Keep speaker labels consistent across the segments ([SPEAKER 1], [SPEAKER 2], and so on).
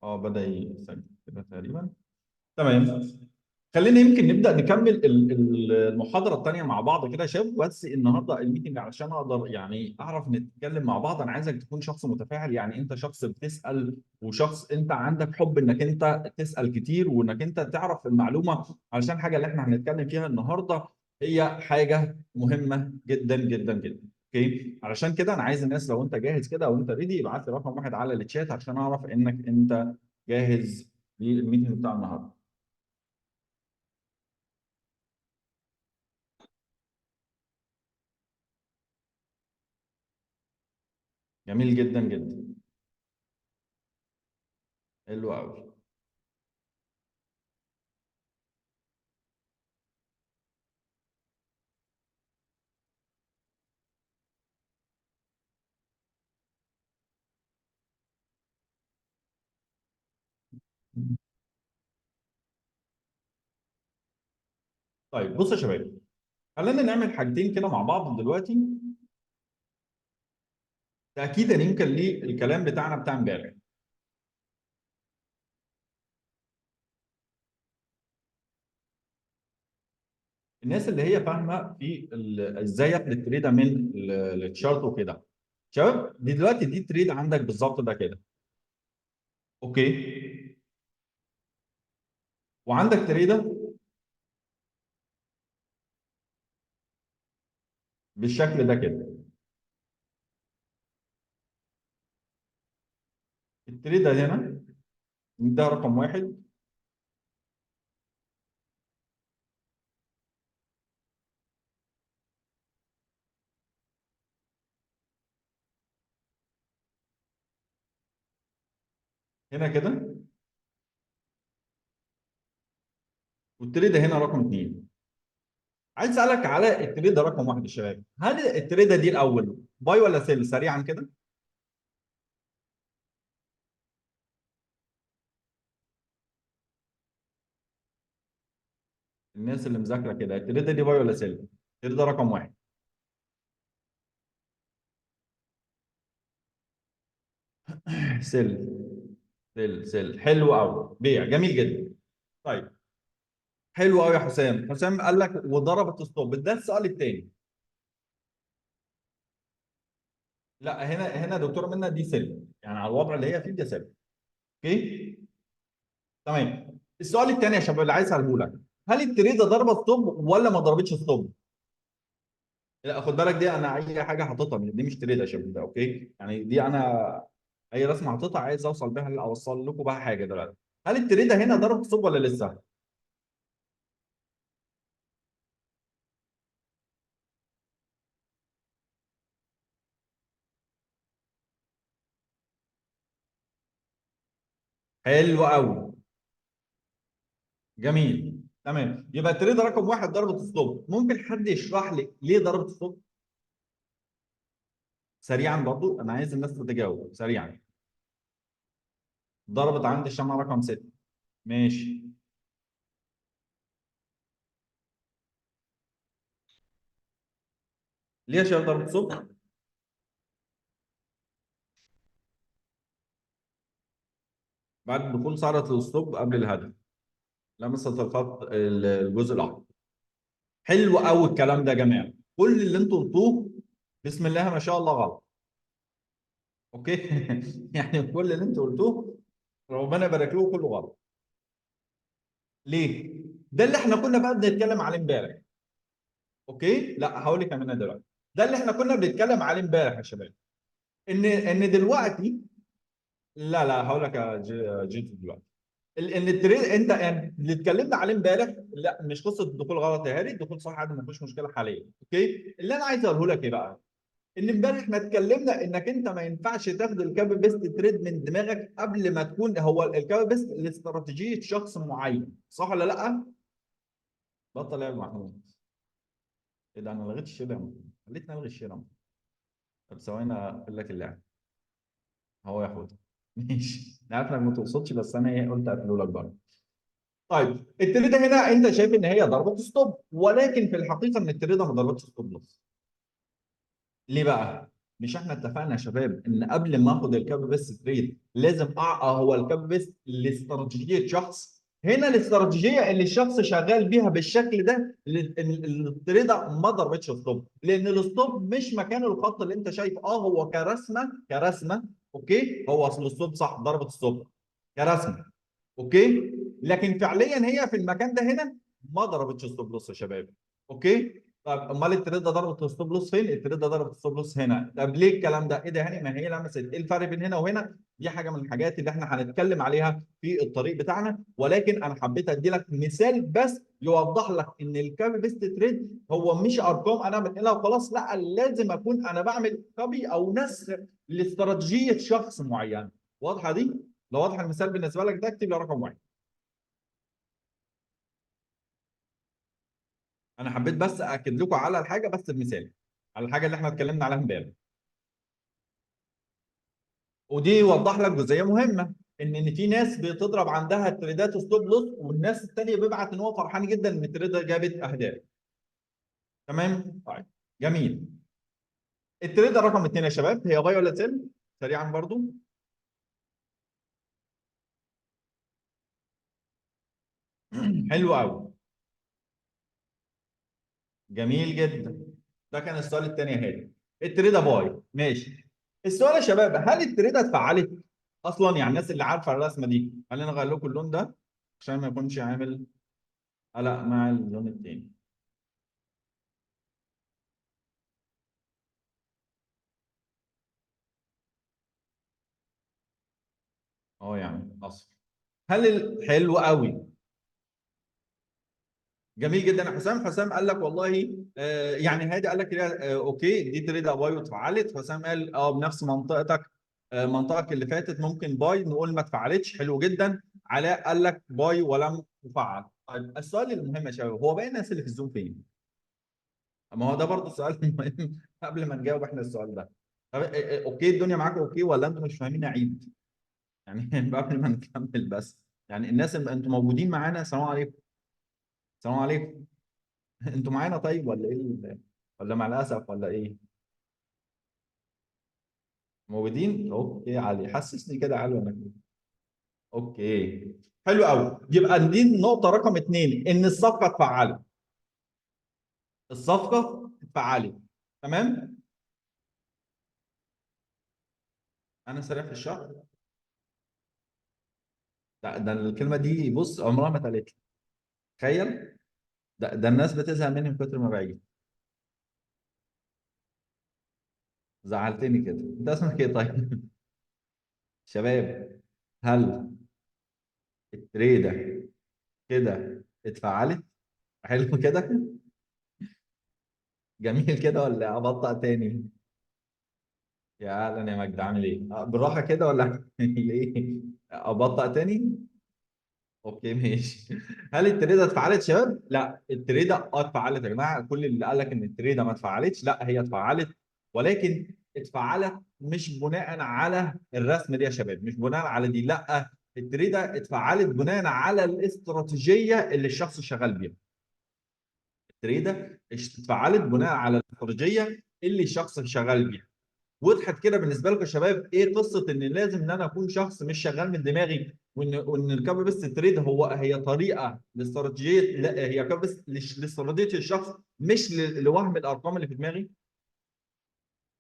[SPEAKER 1] اه بدأ يسجل كده تقريبا. تمام. خلينا يمكن نبدأ نكمل المحاضرة الثانية مع بعض كده يا شباب. بس النهارده الميتنج علشان اقدر يعني اعرف نتكلم مع بعض، انا عايزك تكون شخص متفاعل. يعني انت شخص بتسأل، وشخص انت عندك حب انك انت تسأل كتير وانك انت تعرف المعلومة، علشان الحاجة اللي احنا هنتكلم فيها النهارده هي حاجة مهمة جدا جدا جدا. اوكي، علشان كده انا عايز الناس لو انت جاهز كده او انت ريدي ابعت لي رقم واحد على الشات عشان اعرف انك انت جاهز للميتنج بتاع النهارده. جميل جدا جدا. حلو قوي. طيب بص يا شباب، خلينا نعمل حاجتين كده مع بعض دلوقتي تاكيدا يمكن للكلام بتاعنا بتاع امبارح. الناس اللي هي فاهمه في ازاي ياخد التريده من التشارت وكده. شباب دي دلوقتي دي تريد عندك بالظبط ده كده. اوكي. وعندك تريده بالشكل ده كده. التريده هنا ده رقم واحد. هنا كده. والتريده هنا رقم اثنين. عايز اسالك على التريده رقم واحد يا شباب، هل التريده دي الاول باي ولا سيل سريعا كده؟ الناس اللي مذاكره كده، التريده دي باي ولا سيل؟ التريده رقم واحد. سيل. سيل حلو قوي، بيع جميل جدا. طيب حلو قوي يا حسام. حسام قال لك وضربت ستوب، ده السؤال الثاني. لا هنا دكتوره منى دي سيل، يعني على الوضع اللي هي فيه ده سيل. اوكي. تمام. السؤال الثاني يا شباب اللي عايز اساله لك، هل التريده ضربت ستوب ولا ما ضربتش ستوب؟ لا خد بالك، دي انا اي حاجه حاططها دي مش تريده يا شباب ده. اوكي، يعني دي انا اي رسمه حاططها عايز اوصل بها اوصل لكم بها حاجه دلوقتي. هل التريده هنا ضربت ستوب ولا لسه؟ حلو قوي. جميل. تمام، يبقى التريده رقم واحد ضربت ستوب. ممكن حد يشرح لي ليه ضربت ستوب؟ سريعا برضو انا عايز الناس تتجاوب سريعا. ضربت عند الشمعة رقم 6. ماشي. ليه يا شباب ضربت ستوب؟ بعد دخول سعرة الستوب قبل الهدف، لمست الخط الجزء الاحمر. حلو قوي الكلام ده يا جماعه. كل اللي انتوا قلتوه بسم الله ما شاء الله غلط. اوكي. يعني كل اللي انتوا قلتوه ربنا يبارك له كله غلط. ليه؟ ده اللي احنا كنا بقى بنتكلم عليه امبارح. اوكي، لا هقول لك انا دلوقتي. ده اللي احنا كنا بنتكلم عليه امبارح يا شباب. ان دلوقتي، لا لا هقول لك يا جيت دلوقتي. ان التريد انت يعني اللي اتكلمنا عليه امبارح، لا مش قصه الدخول غلط يا هاري، الدخول صح عادي ما فيش مشكله حاليا. اوكي، اللي انا عايز اقوله لك ايه بقى؟ ان امبارح احنا اتكلمنا انك انت ما ينفعش تاخد الكابي بيست تريد من دماغك قبل ما تكون هو الكابي بيست لاستراتيجيه شخص معين، صح ولا لا؟ بطل لعب محمود. ايه ده، انا لغيت الشيله، خليتني الغي الشيله. طب ثواني اقفل لك اللعب اهو يا حوده. ماشي، انا عارف انك ما تقصدش بس انا ايه قلت اقفله لك برضه. طيب التريده هنا انت شايف ان هي ضربت ستوب، ولكن في الحقيقه ان التريده ما ضربتش ستوب لوس. ليه بقى؟ مش احنا اتفقنا يا شباب ان قبل ما اخد الكاب بيست تريد لازم هو الكاب بيست لاستراتيجيه شخص. هنا الاستراتيجيه اللي الشخص شغال بيها بالشكل ده التريده ما ضربتش ستوب، لان الستوب مش مكان الخط اللي انت شايف. هو كرسمه اوكي، هو اصل الستوب صح، ضربه ستوب كرسمه اوكي، لكن فعليا هي في المكان ده هنا ما ضربتش ستوب لوس يا شباب. اوكي، طب امال التريد ده ضربت الستوب لوس فين؟ التريد ده ضربت الستوب لوس هنا. طب ليه الكلام ده؟ ايه ده هاني؟ ما هي لمست ايه الفرق بين هنا وهنا؟ دي حاجه من الحاجات اللي احنا هنتكلم عليها في الطريق بتاعنا، ولكن انا حبيت ادي لك مثال بس يوضح لك ان الكابي بيست تريد هو مش ارقام انا بنقلها وخلاص، لا لازم اكون انا بعمل كوبي او نسخ لاستراتيجيه شخص معين. واضحه دي؟ لو واضح المثال بالنسبه لك ده اكتب لي رقم واحد. انا حبيت بس اكد لكم على الحاجه بس بمثال، على الحاجه اللي احنا اتكلمنا عليها امبارح. ودي يوضح لك جزئيه مهمه، ان في ناس بتضرب عندها تريدات ستوب لوس، والناس الثانيه بيبعت ان هو فرحان جدا ان التريده جابت اهداف. تمام؟ طيب جميل. التريده رقم اثنين يا شباب هي باي ولا سيل؟ سريعا برضو. حلو قوي. جميل جدا. ده كان السؤال الثاني يا هادي. التريده باي ماشي. السؤال يا شباب، هل التريده اتفعلت اصلا؟ يعني الناس اللي عارفه الرسمه دي، خلينا نغير لكم اللون ده عشان ما يكونش عامل قلق مع اللون الثاني. يعني اصفر. حلو قوي. جميل جدا يا حسام. حسام قال لك والله يعني هادي قال لك اوكي دي تريد باي واتفعلت. حسام قال بنفس منطقتك، منطقك اللي فاتت ممكن باي نقول ما اتفعلتش. حلو جدا. علاء قال لك باي ولم تفعل. طيب السؤال المهم يا شباب، هو باقي الناس اللي في الزوم فين؟ ما هو ده برضه سؤال مهم قبل ما نجاوب احنا السؤال ده. طب اوكي الدنيا معاكم اوكي ولا انتم مش فاهمين؟ عيد يعني قبل ما نكمل بس. يعني الناس اللي انتم موجودين معانا، السلام عليكم. السلام عليكم. انتوا معانا طيب ولا ايه ولا مع الاسف ولا ايه؟ موجودين؟ اوكي علي، حسسني كده علي انك اوكي. حلو قوي. يبقى دي النقطة رقم اثنين، ان الصفقة اتفعلت. الصفقة اتفعلت. تمام؟ انا سريع في الشرح. ده الكلمة دي بص عمرها ما اتقالت لي. تخيل. ده الناس بتزهق مني من كتر ما بعيد. زعلتني كده. انت اسمك ايه طيب؟ شباب، هل التريدة كده اتفعلت؟ حلو كده. جميل كده ولا ابطأ تاني؟ يا اهلا يا مجدي، عامل ايه؟ بالراحه كده ولا ايه؟ ابطأ تاني؟ اوكي ماشي. هل التريده اتفعلت يا شباب؟ لا التريده اتفعلت يا جماعه. كل اللي قال لك ان التريده ما اتفعلتش، لا هي اتفعلت، ولكن اتفعلت مش بناء على الرسم دي يا شباب، مش بناء على دي، لا التريده اتفعلت بناء على الاستراتيجيه اللي الشخص شغال بيها. التريده اتفعلت بناء على الاستراتيجيه اللي الشخص شغال بيها. وضحت كده بالنسبه لكم يا شباب ايه قصه ان لازم ان انا اكون شخص مش شغال من دماغي، وان الكابي بيست تريد هي طريقه لاستراتيجيه، لا هي كابي بيست لاستراتيجيه الشخص مش لوهم الارقام اللي في دماغي.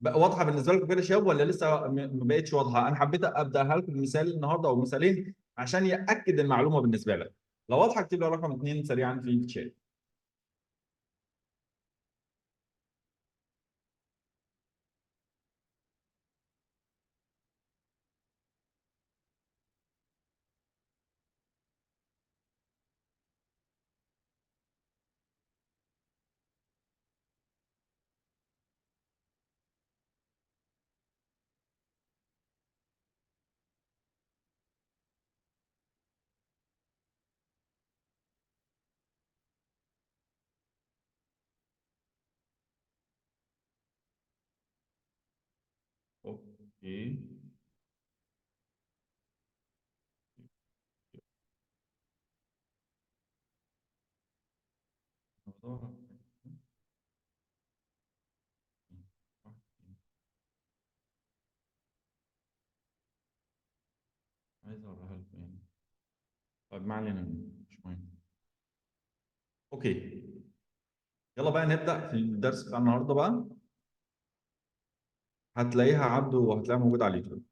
[SPEAKER 1] بقى واضحه بالنسبه لكم كده يا شباب ولا لسه ما بقتش واضحه؟ انا حبيت ابداها لكم بمثال النهارده او مثالين عشان ياكد المعلومه بالنسبه لك. لو واضحه اكتب لي رقم اثنين سريعا في الشات. اوكي. طيب ما علينا مش مهم. اوكي، يلا بقى نبدا في الدرس بتاع النهارده بقى. هتلاقيها عبده وهتلاقيها موجوده على اليوتيوب.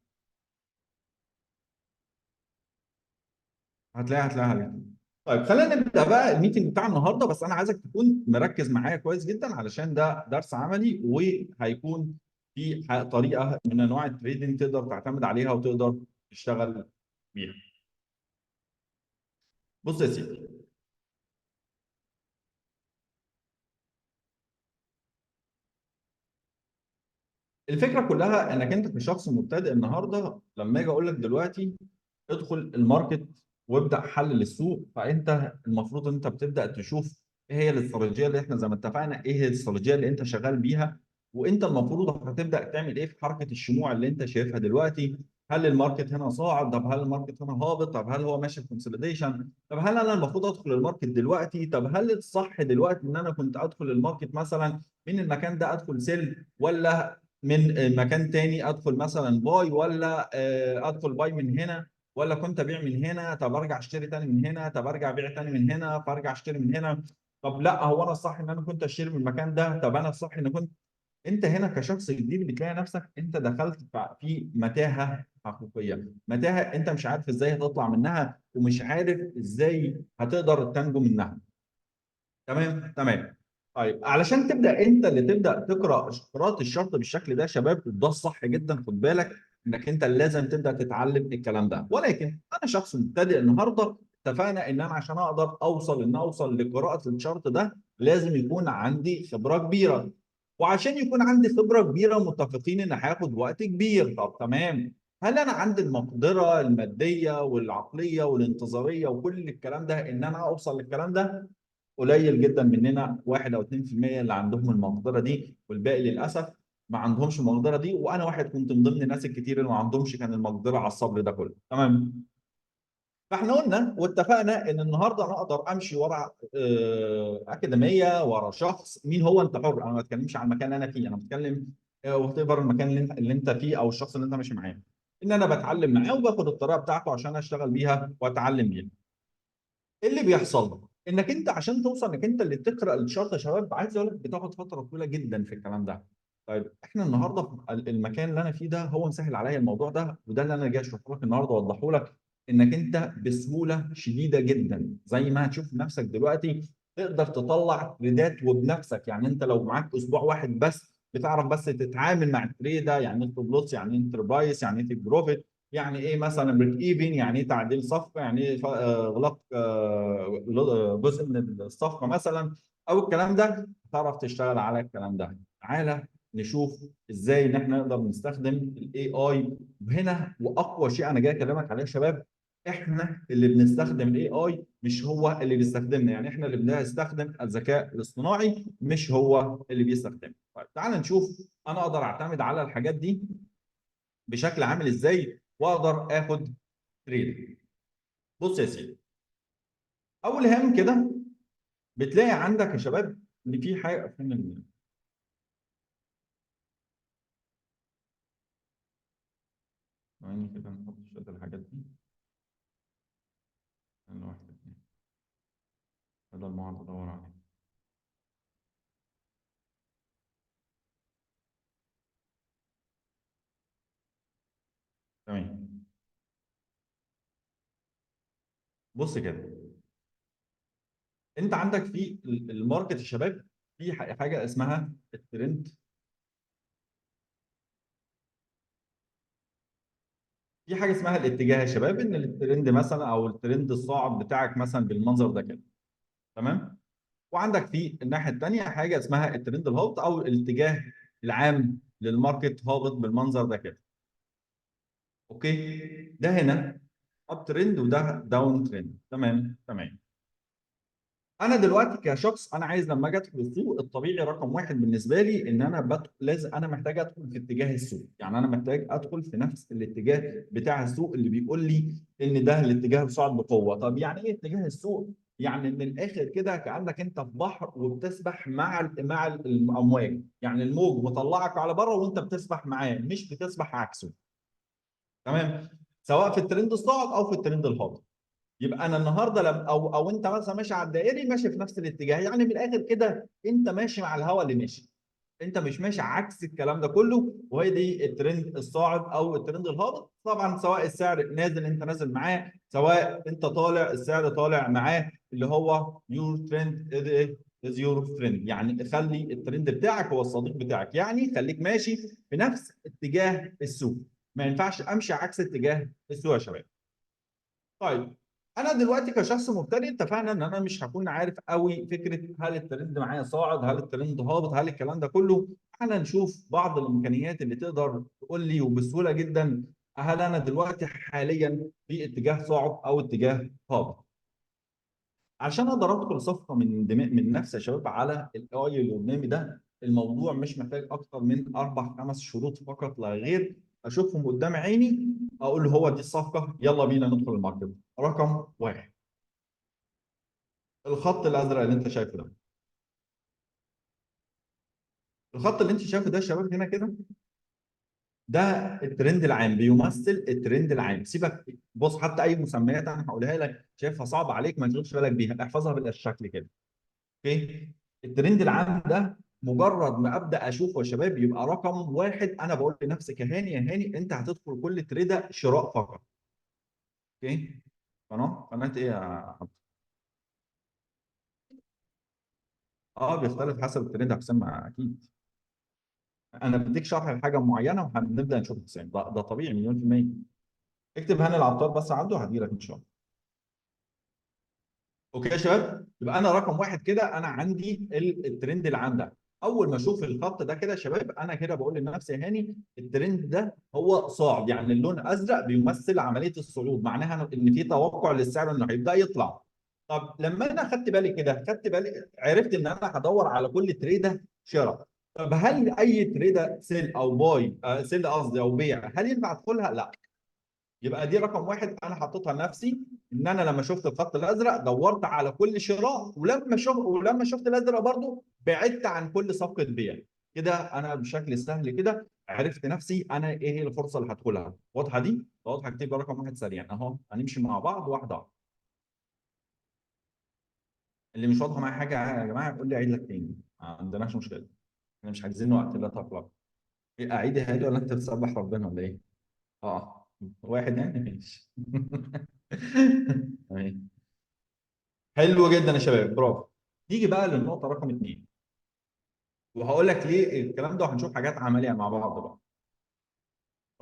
[SPEAKER 1] هتلاقيها على اليوتيوب. طيب خلينا نبدا بقى الميتنج بتاع النهارده، بس انا عايزك تكون مركز معايا كويس جدا علشان ده درس عملي، وهيكون في طريقه من انواع التريدنج تقدر تعتمد عليها وتقدر تشتغل بيها. بص يا سيدي، الفكره كلها انك انت كشخص مبتدئ النهارده، لما اجي اقول لك دلوقتي ادخل الماركت وابدا حلل السوق، فانت المفروض انت بتبدا تشوف ايه هي الاستراتيجيه اللي احنا زي ما اتفقنا، ايه هي الاستراتيجيه اللي انت شغال بيها، وانت المفروض هتبدا تعمل ايه في حركه الشموع اللي انت شايفها دلوقتي. هل الماركت هنا صاعد؟ طب هل الماركت هنا هابط؟ طب هل هو ماشي في كونسوليديشن؟ طب هل انا المفروض ادخل الماركت دلوقتي؟ طب هل الصح دلوقتي ان انا كنت ادخل الماركت مثلا من المكان ده ادخل سيل، ولا من مكان تاني ادخل مثلا باي، ولا ادخل باي من هنا، ولا كنت ابيع من هنا؟ طب ارجع اشتري تاني من هنا، طب ارجع ابيع تاني من هنا، فارجع اشتري من هنا. طب لا، هو انا الصح ان انا كنت اشتري من المكان ده؟ طب انا الصح ان كنت. انت هنا كشخص جديد بتلاقي نفسك انت دخلت في متاهه حقيقيه، متاهه انت مش عارف ازاي هتطلع منها، ومش عارف ازاي هتقدر تنجو منها. تمام تمام. طيب علشان تبدا انت اللي تبدا تقرا قراءه الشرط بالشكل ده يا شباب، ده الصح جدا. خد بالك انك انت لازم تبدا تتعلم الكلام ده، ولكن انا شخص مبتدئ النهارده. اتفقنا ان انا عشان اقدر اوصل لقراءه الشرط ده لازم يكون عندي خبره كبيره، وعشان يكون عندي خبره كبيره متفقين ان هياخد وقت كبير. طب تمام، هل انا عندي المقدره الماديه والعقليه والانتظاريه وكل الكلام ده ان انا اوصل للكلام ده؟ قليل جدا مننا، 1 او 2% اللي عندهم المقدره دي، والباقي للاسف ما عندهمش المقدره دي، وانا واحد كنت من ضمن الناس الكتير اللي ما عندهمش كان المقدره على الصبر ده كله. تمام. فاحنا قلنا واتفقنا ان النهارده انا اقدر امشي ورا اكاديميه، ورا شخص. مين هو؟ انت حر، انا ما بتكلمش عن المكان اللي انا فيه، انا بتكلم وات ايفر المكان اللي انت فيه او الشخص اللي انت ماشي معاه، ان انا بتعلم معاه وباخد الطريقه بتاعته عشان اشتغل بيها واتعلم بيها. ايه اللي بيحصل؟ انك انت عشان توصل انك انت اللي تقرا الشارت يا شباب، عايز اقول لك بتاخد فتره طويله جدا في الكلام ده. طيب احنا النهارده في المكان اللي انا فيه ده هو مسهل عليا الموضوع ده، وده اللي انا جاي اشرحه لك النهارده واوضحه لك، انك انت بسهوله شديده جدا زي ما هتشوف نفسك دلوقتي تقدر تطلع تريدات وبنفسك. يعني انت لو معاك اسبوع واحد بس بتعرف بس تتعامل مع التريده، يعني ايه ستوب لوس، يعني ايه انتربرايز، يعني ايه تيك بروفيت، يعني ايه مثلا بريك ايفن، يعني ايه تعديل صفقه، يعني ايه اغلاق جزء من الصفقه مثلا، او الكلام ده. تعرف تشتغل على الكلام ده. تعالى نشوف ازاي ان احنا نقدر نستخدم الاي اي هنا. واقوى شيء انا جاي اكلمك عليه يا شباب، احنا اللي بنستخدم الاي اي مش هو اللي بيستخدمنا. يعني احنا اللي بنستخدم الذكاء الاصطناعي مش هو اللي بيستخدمنا. طيب تعال نشوف انا اقدر اعتمد على الحاجات دي بشكل عامل ازاي واقدر اخد تريد. بص يا سيدي، اول هام كده بتلاقي عندك يا شباب ان في حاجه فين ثواني كده نحط شويه الحاجات دي. انا واحد اتنين، بدل ما اقعد ادور عليه. تمام. بص كده، انت عندك في الماركت يا شباب في حاجه اسمها الترند، في حاجه اسمها الاتجاه يا شباب، ان الترند مثلا او الترند الصاعد بتاعك مثلا بالمنظر ده كده. تمام. وعندك في الناحيه الثانيه حاجه اسمها الترند الهابط او الاتجاه العام للماركت هابط بالمنظر ده كده. اوكي، ده هنا اب ترند وده داون ترند. تمام تمام. انا دلوقتي كشخص انا عايز لما اجي ادخل السوق، الطبيعي رقم واحد بالنسبه لي ان انا لازم انا محتاج ادخل في اتجاه السوق. يعني انا محتاج ادخل في نفس الاتجاه بتاع السوق اللي بيقول لي ان ده الاتجاه صاعد بقوه. طب يعني ايه اتجاه السوق؟ يعني من الاخر كده كانك انت في بحر وبتسبح مع الامواج، يعني الموج مطلعك على بره وانت بتسبح معاه مش بتسبح عكسه. تمام. سواء في الترند الصاعد او في الترند الهابط. يبقى انا النهارده او انت مثلا ماشي على الدائري ماشي في نفس الاتجاه، يعني من الاخر كده انت ماشي مع الهواء اللي ماشي، انت مش ماشي عكس الكلام ده كله. وهي دي الترند الصاعد او الترند الهابط. طبعا سواء السعر نازل انت نازل معاه، سواء انت طالع السعر طالع معاه، اللي هو يور ترند از يور فريند، يعني خلي الترند بتاعك هو الصديق بتاعك، يعني خليك ماشي في نفس اتجاه السوق، ما ينفعش امشي عكس اتجاه السوق يا شباب. طيب انا دلوقتي كشخص مبتدئ اتفقنا ان انا مش هكون عارف قوي فكره هل الترند معايا صاعد، هل الترند هابط، هل الكلام ده كله. احنا نشوف بعض الامكانيات اللي تقدر تقول لي وبسهوله جدا هل انا دلوقتي حاليا في اتجاه صاعد او اتجاه هابط. عشان اقدر ادخل صفقه من نفسي يا شباب على الاي اللي قدامي ده، الموضوع مش محتاج اكتر من اربع خمس شروط فقط لا غير. اشوفهم قدام عيني اقول هو دي الصفقه، يلا بينا ندخل الماركت. رقم واحد، الخط الازرق اللي انت شايفه ده. الخط اللي انت شايفه ده يا شباب هنا كده، ده الترند العام، بيمثل الترند العام. سيبك بص، حتى اي مسميات انا هقولها لك شايفها صعبه عليك ما تشغلش بالك بيها، احفظها بالشكل كده. اوكي. الترند العام ده مجرد ما ابدا اشوفه يا شباب يبقى رقم واحد. انا بقول لنفسي كهاني يا هاني انت هتدخل كل تريده شراء فقط. اوكي. قناه ايه يا حمد؟ اه بيختلف حسب الترند يا حسام اكيد. انا بديك شرح لحاجه معينه وهنبدا نشوف التسعين، ده طبيعي مليون في الميه. اكتب هاني العطار بس عنده هدي لك ان شاء الله. اوكي يا شباب، يبقى انا رقم واحد كده انا عندي الترند العام ده. اول ما اشوف الخط ده كده يا شباب انا كده بقول لنفسي يا هاني الترند ده هو صاعد، يعني اللون ازرق بيمثل عمليه الصعود، معناها ان في توقع للسعر انه هيبدا يطلع. طب لما انا خدت بالي كده، خدت بالي عرفت ان انا هدور على كل تريده شراء. طب هل اي تريده سيل او باي سيل قصدي او بيع هل ينفع ادخلها؟ لا. يبقى دي رقم واحد انا حطيتها لنفسي، ان انا لما شفت الخط الازرق دورت على كل شراء، ولما شفت الازرق برضو بعدت عن كل صفقه بيع. كده انا بشكل سهل كده عرفت نفسي انا ايه هي الفرصه اللي هدخلها. واضحه دي؟ واضحه. اكتب رقم واحد سريعا اهو، هنمشي مع بعض واحده واحده. اللي مش واضحه معايا حاجه يا جماعه يقول لي اعيد لك تاني، ما عندناش مشكله. احنا مش عايزين وقت لا تقلق. إيه اعيد يا هادي ولا انت بتسبح ربنا ولا ايه؟ اه واحد يعني ماشي. تمام. حلو جدا يا شباب، برافو. نيجي بقى للنقطة رقم اثنين، وهقول لك ليه الكلام ده وهنشوف حاجات عملية مع بعض بقى.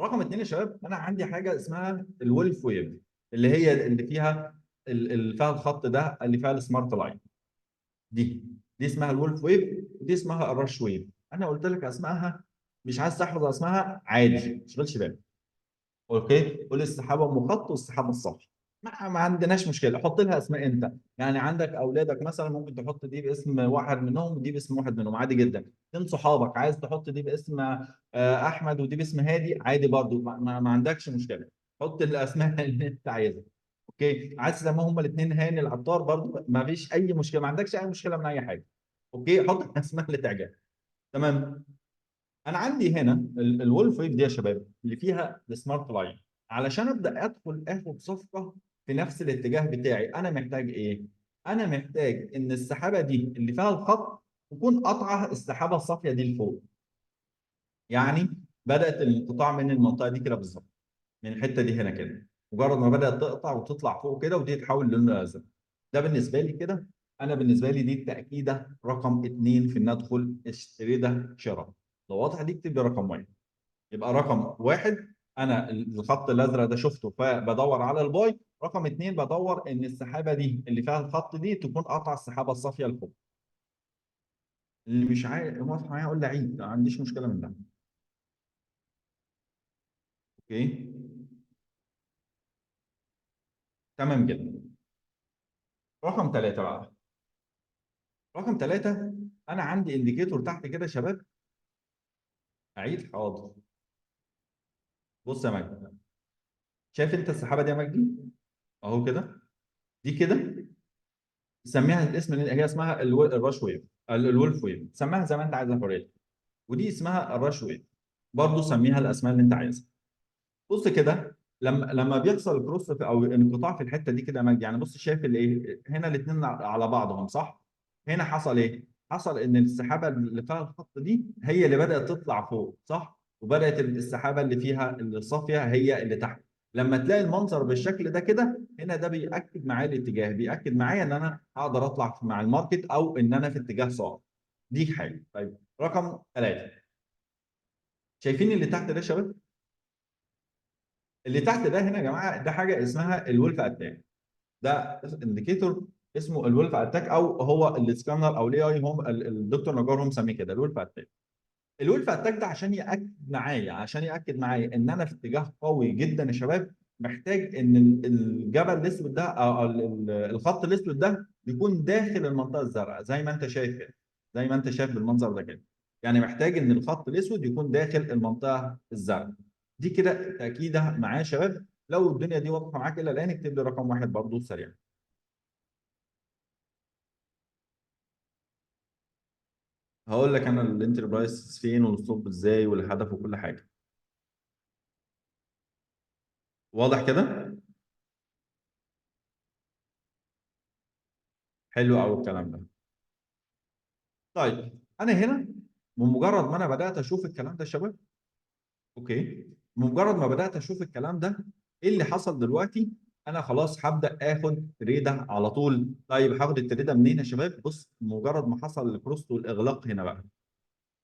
[SPEAKER 1] رقم اثنين يا شباب انا عندي حاجة اسمها الولف ويف، اللي هي اللي فيها اللي فيها الخط ده اللي فيها السمارت لاين. دي اسمها الولف ويف ودي اسمها الرش ويف. انا قلت لك اسمائها، مش عايز تحفظ اسمائها عادي ما تشغلش بالك. اوكي، قول السحابه ام خط والسحابه الصفر، ما عندناش مشكله. حط لها اسماء انت، يعني عندك اولادك مثلا ممكن تحط دي باسم واحد منهم ودي باسم واحد منهم عادي جدا. انت صحابك عايز تحط دي باسم احمد ودي باسم هادي عادي برضو، ما عندكش مشكله. حط الاسماء اللي انت عايزها. اوكي، عايز تسميهم هما الاثنين هاني العطار برضو ما فيش اي مشكله، ما عندكش اي مشكله من اي حاجه. اوكي، حط الاسماء اللي تعجبك. تمام. انا عندي هنا الولف ويف دي يا شباب اللي فيها السمارت لاين. علشان ابدا ادخل اخد صفقه في نفس الاتجاه بتاعي انا محتاج ايه؟ انا محتاج ان السحابه دي اللي فيها الخط تكون قطعه السحابه الصافيه دي لفوق. يعني بدات الانقطاع من المنطقه دي كده بالظبط، من الحته دي هنا كده، مجرد ما بدات تقطع وتطلع فوق كده ودي تتحول للون الازرق. ده بالنسبه لي كده، انا بالنسبه لي دي التاكيده رقم اثنين في ان ادخل اشتري ده شراء. لو واضح دي اكتب لي رقم واحد. يبقى رقم واحد انا الخط الازرق ده شفته فبدور على الباي. رقم اثنين بدور ان السحابه دي اللي فيها الخط دي تكون قطع السحابه الصافيه لفوق. اللي مش عايز موافق معايا يقول لي عيد، ما عنديش مشكله من ده. اوكي. تمام جدا. رقم ثلاثه بقى. رقم ثلاثه انا عندي انديكيتور تحت كده يا شباب. عيد حاضر. بص يا مجدي، شايف انت السحابه دي يا مجدي؟ اهو كده، دي كده سميها الاسم اللي هي اسمها الراش ويف، الولف ويف، سميها زي ما انت عايز يا حريه. ودي اسمها الرش ويف، برضه سميها الاسماء اللي انت عايزها. بص كده، لما بيحصل كروس او انقطاع في الحته دي كده يا مجدي، يعني بص شايف الايه هنا الاثنين على بعضهم صح؟ هنا حصل ايه؟ حصل ان السحابه اللي فيها الخط دي هي اللي بدات تطلع فوق صح؟ وبدات السحابه اللي فيها اللي صافيه هي اللي تحت. لما تلاقي المنظر بالشكل ده كده، هنا ده بيأكد معايا الاتجاه، بيأكد معايا ان انا هقدر اطلع مع الماركت او ان انا في اتجاه صاعد. دي حاجه. طيب رقم ثلاثه، شايفين اللي تحت ده يا شباب؟ اللي تحت ده هنا يا جماعه ده حاجه اسمها الولف اتاك. ده انديكيتور اسمه الولف اتاك، او هو السكانر او الاي اي، هم الدكتور نجار هم مسميه كده الولف اتاك. الولف اتاك ده عشان ياكد معايا ان انا في اتجاه قوي جدا يا شباب، محتاج ان الجبل الاسود ده او الخط الاسود ده يكون داخل المنطقه الزرقاء زي ما انت شايف كده، زي ما انت شايف بالمنظر ده كده. يعني محتاج ان الخط الاسود يكون داخل المنطقه الزرقاء. دي كده تاكيده معايا يا شباب. لو الدنيا دي واضحه معاك الى الان اكتب لي رقم واحد برضه سريع. هقول لك انا الانتربرايز فين والستوب ازاي والهدف وكل حاجه. واضح كده؟ حلو قوي الكلام ده. طيب انا هنا بمجرد ما انا بدات اشوف الكلام ده يا شباب، اوكي، بمجرد ما بدات اشوف الكلام ده، ايه اللي حصل دلوقتي؟ انا خلاص هبدا اخد تريده على طول. طيب هاخد التريده منين يا شباب؟ بص مجرد ما حصل الكروس والاغلاق هنا بقى،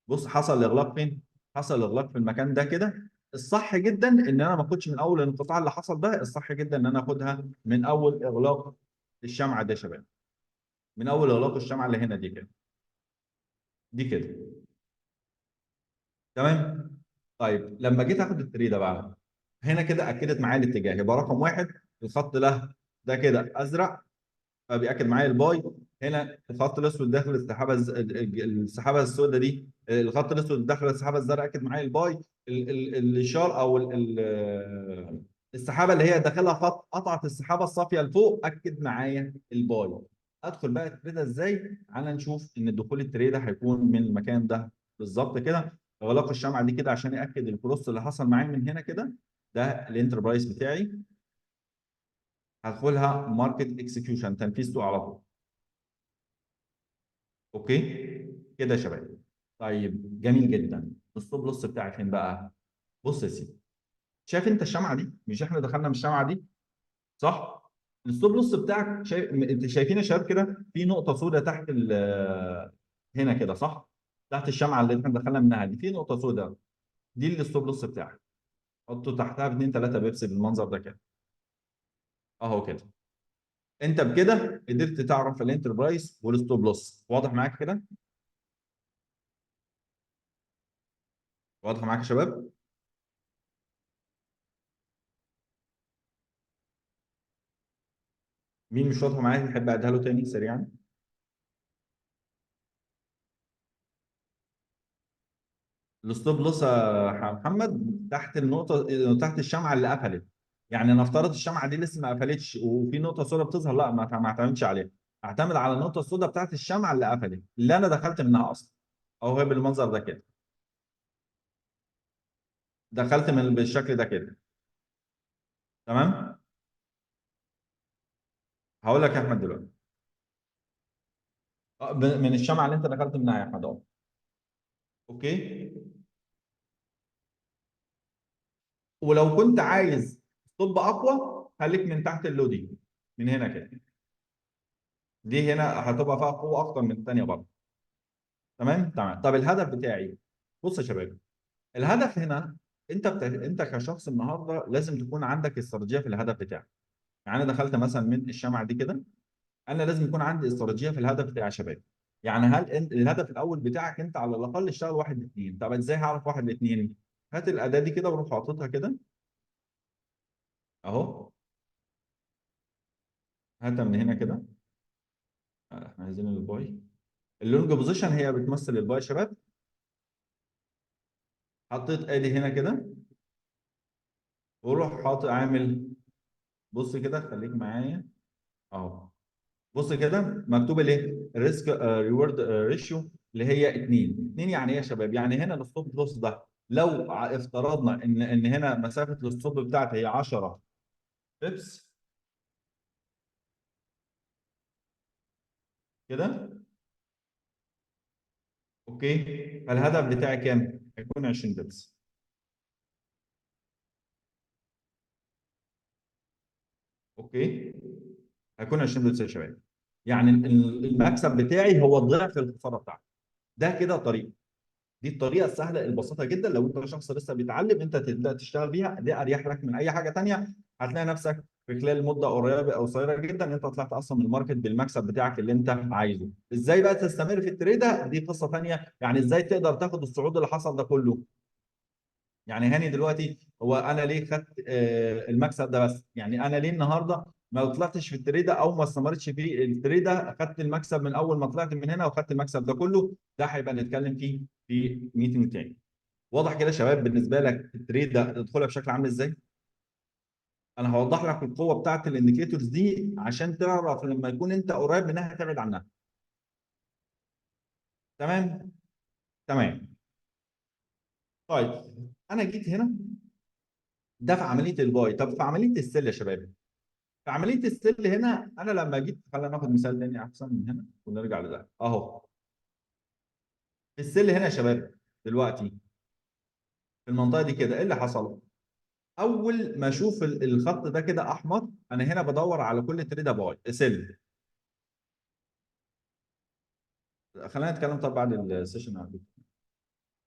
[SPEAKER 1] بص حصل الاغلاق فين؟ حصل الاغلاق في المكان ده كده. الصح جدا ان انا ما اخدش من اول الانقطاع اللي حصل ده، الصح جدا ان انا اخدها من اول اغلاق الشمعه ده يا شباب، من اول اغلاق الشمعه اللي هنا دي كده، دي كده. تمام. طيب لما جيت اخد التري ده بقى، هنا كده اكدت معايا الاتجاه، يبقى رقم واحد الخط ده كده ازرق، فبياكد معايا الباي. هنا الخط الاسود داخل السحابه السحابه السوداء دي، الخط الاسود داخل السحابه الزرقاء اكد معايا الباي. الاشار او السحابه اللي هي داخلها خط قطعت السحابه الصافيه لفوق اكد معايا الباي. ادخل بقى التريده ازاي؟ تعالى نشوف ان دخول التريده هيكون من المكان ده بالظبط كده. اغلاق الشمعه دي كده عشان ياكد الكروس اللي حصل معايا من هنا كده. ده الانتربرايز بتاعي، هدخلها ماركت اكسكيوشن، تنفيذ سوق على طول. اوكي كده يا شباب. طيب جميل جدا. الستوب لوس بتاعي فين بقى؟ بص يا سيدي، شايف انت الشمعه دي؟ مش احنا دخلنا من الشمعه دي صح؟ الستوب لوس بتاعك انت شايفين يا شباب كده في نقطه سوداء تحت هنا كده صح؟ تحت الشمعه اللي احنا دخلنا منها دي في نقطه سوداء، دي الستوب لوس بتاعك. حطه تحتها ب 2 3 بيبسي بالمنظر ده كده، اهو كده. انت بكده قدرت تعرف الانتربرايز والستوب لوس. واضح معاك كده؟ واضح معاك يا شباب؟ مين مش واضحه معايا تحب اعيدها له تاني سريعا؟ الستوب لوس يا محمد تحت النقطه، تحت الشمعه اللي قفلت. يعني نفترض الشمعه دي لسه ما قفلتش وفي نقطه سوداء بتظهر، لا ما اعتمدش عليها. اعتمد على النقطه السوداء بتاعت الشمعه اللي قفلت اللي انا دخلت منها اصلا، او هي بالمنظر ده كده. دخلت من بالشكل ده كده. تمام. هقول لك يا احمد دلوقتي، من الشمعه اللي انت دخلت منها يا احمد اهو. اوكي. ولو كنت عايز طب اقوى خليك من تحت اللودي، من هنا كده. دي هنا هتبقى فيها قوه اكتر من الثانيه برضه. تمام تمام. طب الهدف بتاعي، بص يا شباب، الهدف هنا انت كشخص النهارده لازم تكون عندك استراتيجيه في الهدف بتاعك. يعني انا دخلت مثلا من الشمعه دي كده، انا لازم يكون عندي استراتيجيه في الهدف بتاع يا شباب. يعني هل الهدف الاول بتاعك انت على الاقل اشتغل واحد لاثنين. طب ازاي هعرف واحد لاثنين؟ هات الاداه دي كده وروح حاططها كده اهو. هاتها من هنا كده. احنا عايزين الباي. اللونج بوزيشن هي بتمثل الباي يا شباب. حطيت ادي هنا كده، وروح حاطط عامل، بص كده خليك معايا اهو. بص كده مكتوب الايه؟ الريسك ريورد ريشيو اللي هي 2. 2 يعني ايه يا شباب؟ يعني هنا الستوب لوس ده لو افترضنا ان هنا مسافه الستوب بتاعتي هي 10 بيبس كده، اوكي، فالهدف بتاعي كام؟ هيكون 20 بيبس. اوكي، هيكون 20 بيبس يا شباب. يعني المكسب بتاعي هو ضعف الخساره بتاعتي. ده كده طريقه. دي الطريقه السهله البسيطه جدا، لو انت شخص لسه بيتعلم انت تبدا تشتغل بيها، دي اريح لك من اي حاجه ثانيه. هتلاقي نفسك في خلال مده قريبه او قصيره جدا انت طلعت اصلا من الماركت بالمكسب بتاعك اللي انت عايزه. ازاي بقى تستمر في التريده؟ دي قصه ثانيه. يعني ازاي تقدر تاخد الصعود اللي حصل ده كله؟ يعني هاني دلوقتي، هو انا ليه خدت المكسب ده بس؟ يعني انا ليه النهارده ما طلعتش في التريده او ما استمرتش في التريده؟ اخدت المكسب من اول ما طلعت من هنا وخدت المكسب ده كله. ده هيبقى نتكلم فيه في ميتنج تاني. واضح كده يا شباب بالنسبه لك التريده تدخلها بشكل عامل ازاي؟ انا هوضح لك القوه بتاعت الانديكيتورز دي عشان تعرف لما يكون انت قريب منها تبعد عنها. تمام؟ تمام. طيب، انا جيت هنا، ده في عمليه الباي. طب في عمليه السيل يا شباب، في عمليه السيل هنا انا لما جيت، خلينا ناخد مثال تاني احسن من هنا ونرجع لده اهو. في السيل هنا يا شباب دلوقتي، في المنطقه دي كده ايه اللي حصل؟ اول ما اشوف الخط ده كده احمر، انا هنا بدور على كل تريده باي سيل. خلينا نتكلم طب بعد السيشن على فكرة.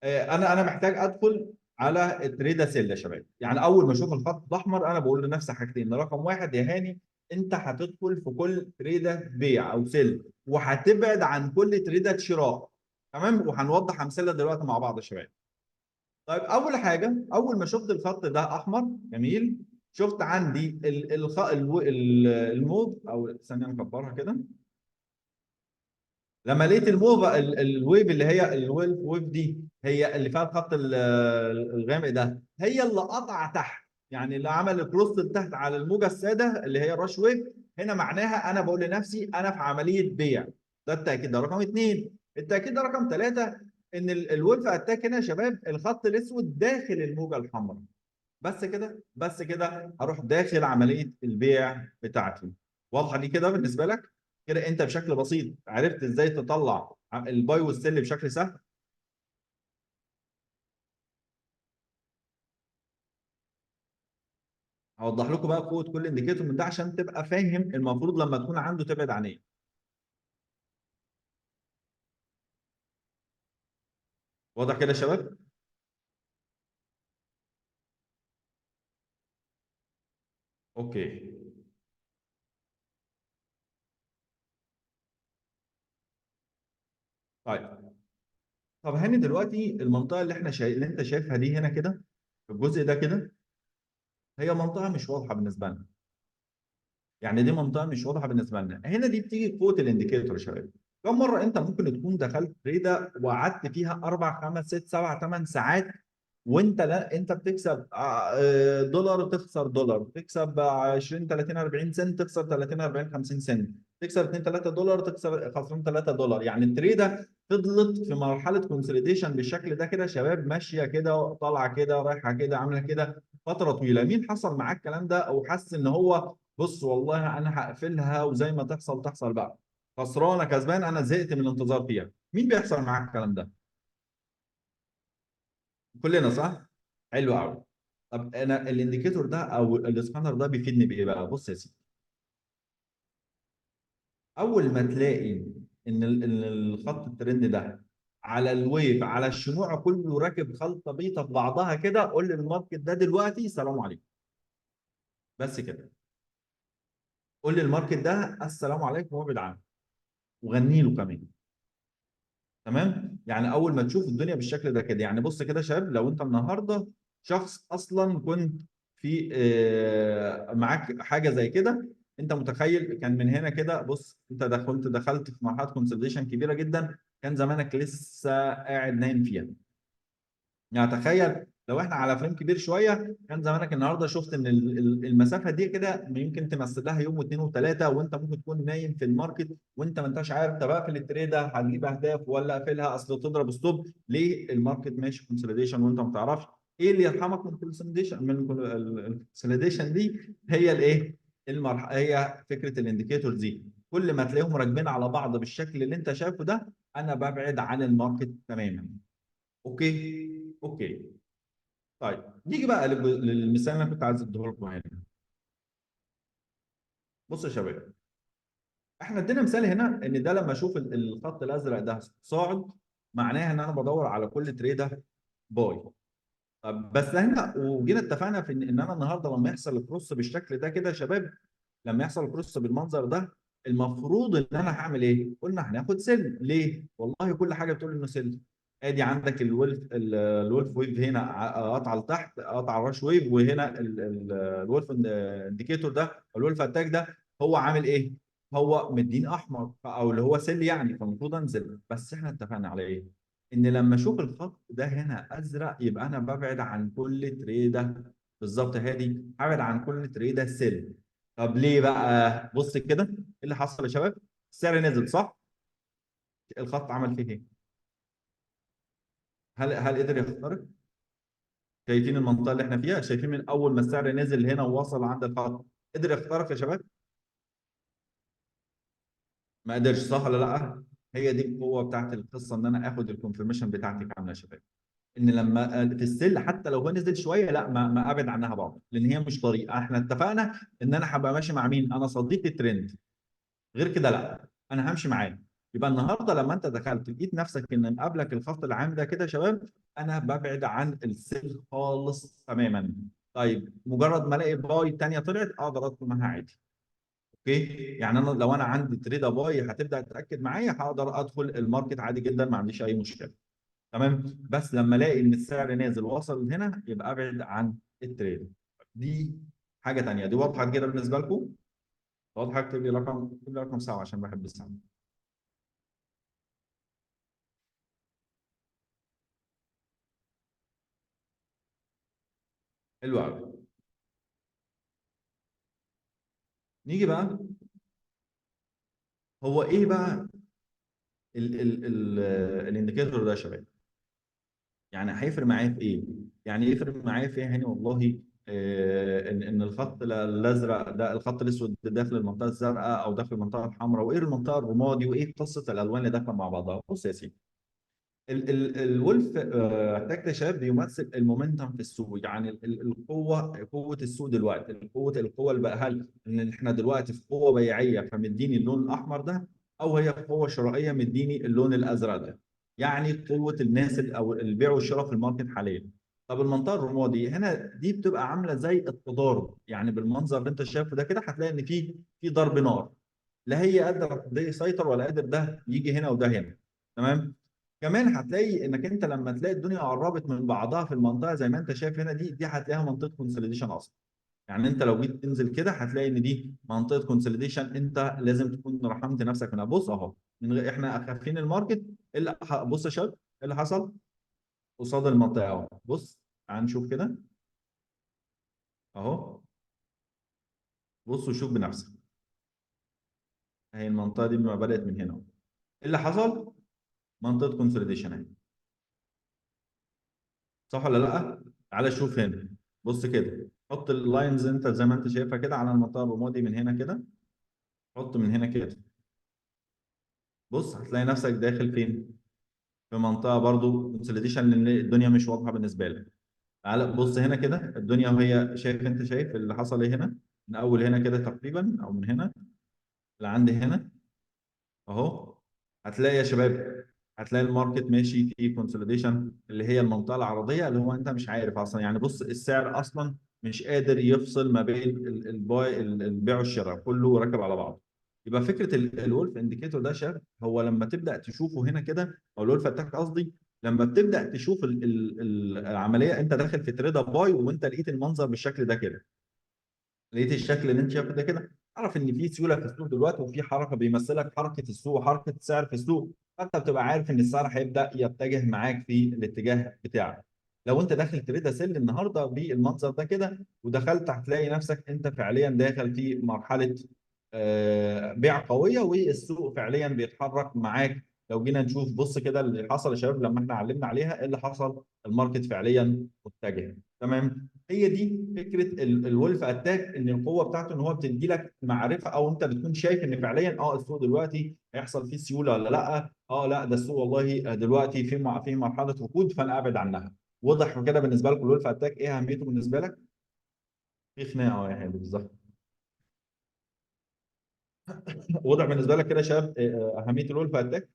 [SPEAKER 1] انا محتاج ادخل على التريده سيل يا شباب. يعني اول ما اشوف الخط الاحمر انا بقول لنفسي حاجتين. رقم واحد يا هاني، انت هتدخل في كل تريده بيع او سيل وهتبعد عن كل تريده شراء. تمام، وهنوضح امثله دلوقتي مع بعض يا شباب. طيب، اول حاجه، اول ما شفت الخط ده احمر جميل، شفت عندي الموف، او ثانيه نكبرها كده. لما لقيت الموف الويف اللي هي الويف ويف دي هي اللي فيها الخط الغامق ده، هي اللي قطع تحت، يعني اللي عمل كروس تحت على الموجه الساده اللي هي الراش ويف. هنا معناها انا بقول لنفسي انا في عمليه بيع. ده التاكيد، ده رقم اثنين. التاكيد ده رقم ثلاثه، ان الولف اتاك هنا يا شباب الخط الاسود داخل الموجه الحمراء. بس كده، بس كده هروح داخل عمليه البيع بتاعتي. واضحه دي كده بالنسبه لك؟ كده انت بشكل بسيط عرفت ازاي تطلع الباي والسيل بشكل سهل. هوضح لكم بقى قوه كل انديكيتور من ده عشان تبقى فاهم المفروض لما تكون عنده تبعد عن ايه. واضح كده يا شباب؟ اوكي. طيب، طب هاني دلوقتي المنطقه اللي احنا اللي انت شايفها دي هنا كده، في الجزء ده كده، هي منطقه مش واضحه بالنسبه لنا. يعني دي منطقه مش واضحه بالنسبه لنا. هنا دي بتيجي قوه الانديكيتور يا شباب. كم مره انت ممكن تكون دخلت تريده وقعدت فيها 4 5 6 7 8 ساعات، وانت لا انت بتكسب دولار تخسر دولار، تكسب 20 30 40 سنت تخسر 30 40 50 سنت، تكسب 2 3 دولار تخسر خسران 3 دولار. يعني التريده فضلت في مرحله كونسوليديشن بالشكل ده كده يا شباب، ماشيه كده طالعه كده رايحه كده عامله كده فتره طويله. مين حصل معاه الكلام ده او حس ان هو بص والله انا هقفلها وزي ما تحصل تحصل بقى، خسرانه كسبان، انا زهقت من الانتظار فيها؟ مين بيحصل معاك الكلام ده؟ كلنا صح؟ حلو قوي. طب انا الانديكيتور ده او الاسكانر ده بيفيدني بايه بقى؟ بص يا سيدي، اول ما تلاقي إن الخط الترند ده على الويف على الشموع كله راكب خلطه بيضه في بعضها كده، قول لي الماركت ده دلوقتي سلام عليكم. بس كده، قول لي الماركت ده السلام عليكم وابعد عنه، وغني له كمان. تمام، يعني اول ما تشوف الدنيا بالشكل ده كده، يعني بص كده يا شباب، لو انت النهارده شخص اصلا كنت في معاك حاجه زي كده، انت متخيل كان من هنا كده، بص انت دخلت في مرحله كونسوليديشن كبيره جدا، كان زمانك لسه قاعد نايم فيها. يعني تخيل لو احنا على فريم كبير شويه كان زمانك النهارده شفت ان المسافه دي كده يمكن تمثل لها يوم واثنين وثلاثه، وانت ممكن تكون نايم في الماركت وانت ما انتش عارف طب اقفل التريده هتجيب اهداف ولا اقفلها اصل تضرب ستوب. ليه الماركت ماشي كونسوليديشن وانت ما تعرفش؟ ايه اللي يرحمك من الكونسوليديشن؟ من الكونسوليديشن دي هي الايه؟ هي فكره الانديكيتور دي. كل ما تلاقيهم راكبين على بعض بالشكل اللي انت شايفه ده انا ببعد عن الماركت تماما. اوكي اوكي. طيب نيجي بقى للمثال اللي انا كنت عايز اديه لكم هنا. بصوا يا شباب، احنا ادينا مثال هنا ان ده لما اشوف الخط الازرق ده صاعد معناها ان انا بدور على كل تريده باي. طب بس هنا وجينا اتفقنا في ان انا النهارده لما يحصل الكروس بالشكل ده كده يا شباب، لما يحصل الكروس بالمنظر ده المفروض ان انا هعمل ايه؟ قلنا هناخد سلم. ليه؟ والله كل حاجه بتقول انه سلم. ادي عندك الولف ويف هنا قطع لتحت، قطع الراش ويف، وهنا الولف انديكيتور ده الولف اتاك ده هو عامل ايه؟ هو مدين احمر او اللي هو سل يعني، فالمفروض انزل. بس احنا اتفقنا على ايه؟ ان لما اشوف الخط ده هنا ازرق يبقى انا ببعد عن كل تريده. بالظبط هادي، ابعد عن كل تريده سل. طب ليه بقى؟ بص كده ايه اللي حصل يا شباب؟ السعر نزل صح؟ الخط عمل فيه ايه؟ هل قدر يخترق؟ شايفين المنطقه اللي احنا فيها؟ شايفين من اول ما السعر نزل هنا ووصل عند الخط قدر يخترق يا شباب؟ ما قدرش صح ولا لا؟ هي دي القوه بتاعت القصه ان انا اخد الكونفرميشن بتاعتي كامله يا شباب. ان لما في السل حتى لو هو نزل شويه لا ما ابعد عنها بعض، لان هي مش طريقه. احنا اتفقنا ان انا هبقى ماشي مع مين؟ انا صديق الترند. غير كده لا، انا همشي معاه. يبقى النهارده لما انت دخلت لقيت نفسك ان مقابلك الخط العام ده كده يا شباب، انا ببعد عن السيل خالص تماما. طيب مجرد ما الاقي باي تانية طلعت اقدر ادخل معاها عادي. اوكي. يعني انا لو انا عندي تريده باي هتبدا تاكد معايا هقدر ادخل الماركت عادي جدا ما عنديش اي مشكله. تمام. بس لما الاقي ان السعر نازل وصل هنا يبقى ابعد عن التريد. دي حاجه تانية. دي واضحه كده بالنسبه لكم؟ واضحه. اكتب لي رقم ساعه عشان بحب الساعه. حلو قوي. نيجي بقى، هو ايه بقى الانديكيتور ده يا شباب؟ يعني هيفرق معايا في ايه؟ يعني يفرق معايا في ايه هاني والله؟ ان الخط الازرق ده الخط الاسود ده داخل المنطقه الزرقاء او داخل المنطقه الحمراء، وايه المنطقه الرمادي، وايه قصه الالوان اللي داخله مع بعضها. بص يا سيدي، الولف تاك يا شباب بيمثل المومنتم في السوق. يعني قوه السوق دلوقتي، القوه اللي بقى، هل ان احنا دلوقتي في قوه بيعيه فمديني اللون الاحمر ده، او هي قوه شرائيه مديني اللون الازرق ده. يعني قوه الناس او البيع والشراء في الماركت حاليا. طب المنطقه الرمادي هنا دي بتبقى عامله زي التضارب. يعني بالمنظر اللي انت شايفه ده كده هتلاقي ان في ضرب نار. لا هي قادره ده يسيطر ولا قادر ده يجي هنا وده هنا. تمام. كمان هتلاقي انك انت لما تلاقي الدنيا قربت من بعضها في المنطقه زي ما انت شايف هنا، دي هتلاقيها منطقه كونسوليديشن اصلا. يعني انت لو جيت تنزل كده هتلاقي ان دي منطقه كونسوليديشن انت لازم تكون رحمت نفسك منها. بص اهو، من غير احنا خافين الماركت. بص يا شباب ايه اللي حصل قصاد المنطقه اهو. بص تعال نشوف كده اهو. بص وشوف بنفسك. اهي المنطقه دي ما بدات من هنا اهو. ايه اللي حصل؟ منطقه كونسوليديشن اهي. صح ولا لا؟ تعالى شوف هنا. بص كده، حط اللاينز انت زي ما انت شايفها كده على المنطقه الرمادي من هنا كده. حط من هنا كده. بص هتلاقي نفسك داخل فين؟ في منطقه برضو كونسوليديشن لان الدنيا مش واضحه بالنسبه لك. تعالى بص هنا كده الدنيا وهي شايف، انت شايف اللي حصل ايه هنا؟ من اول هنا كده تقريبا او من هنا لعند هنا اهو. هتلاقي يا شباب، هتلاقي الماركت ماشي في كونسوليديشن اللي هي المنطقه العرضيه اللي هو انت مش عارف اصلا. يعني بص السعر اصلا مش قادر يفصل ما بين البيع والشراء، كله راكب على بعضه. يبقى فكره الولف انديكيتور ده يا شباب هو لما تبدا تشوفه هنا كده، او الولف اتاك قصدي، لما بتبدا تشوف العمليه انت داخل في تريدا باي وانت لقيت المنظر بالشكل ده كده، لقيت الشكل اللي انت شايفه ده كده، اعرف ان في سيوله في السوق دلوقتي وفي حركه بيمثلك حركه السوق وحركه السعر في السوق. فانت بتبقى عارف ان السعر هيبدا يتجه معاك في الاتجاه بتاعك. لو انت داخل تريدا سيل النهارده بالمنظر ده كده ودخلت، هتلاقي نفسك انت فعليا داخل في مرحله بيع قويه، والسوق فعليا بيتحرك معاك. لو جينا نشوف بص كده اللي حصل يا شباب لما احنا علمنا عليها ايه اللي حصل، الماركت فعليا متجه. تمام، هي دي فكره الولف اتاك، ان القوه بتاعته ان هو بتدي لك معرفه، او انت بتكون شايف ان فعليا السوق دلوقتي هيحصل فيه سيوله ولا لا. لا ده السوق والله دلوقتي في مرحله ركود، فانا ابعد عنها. واضح كده بالنسبه لكم الولف اتاك ايه اهميته بالنسبه لك؟ في خناقه يا هادي بالظبط. واضح بالنسبه لك كده يا شباب اهميه الولف اتاك.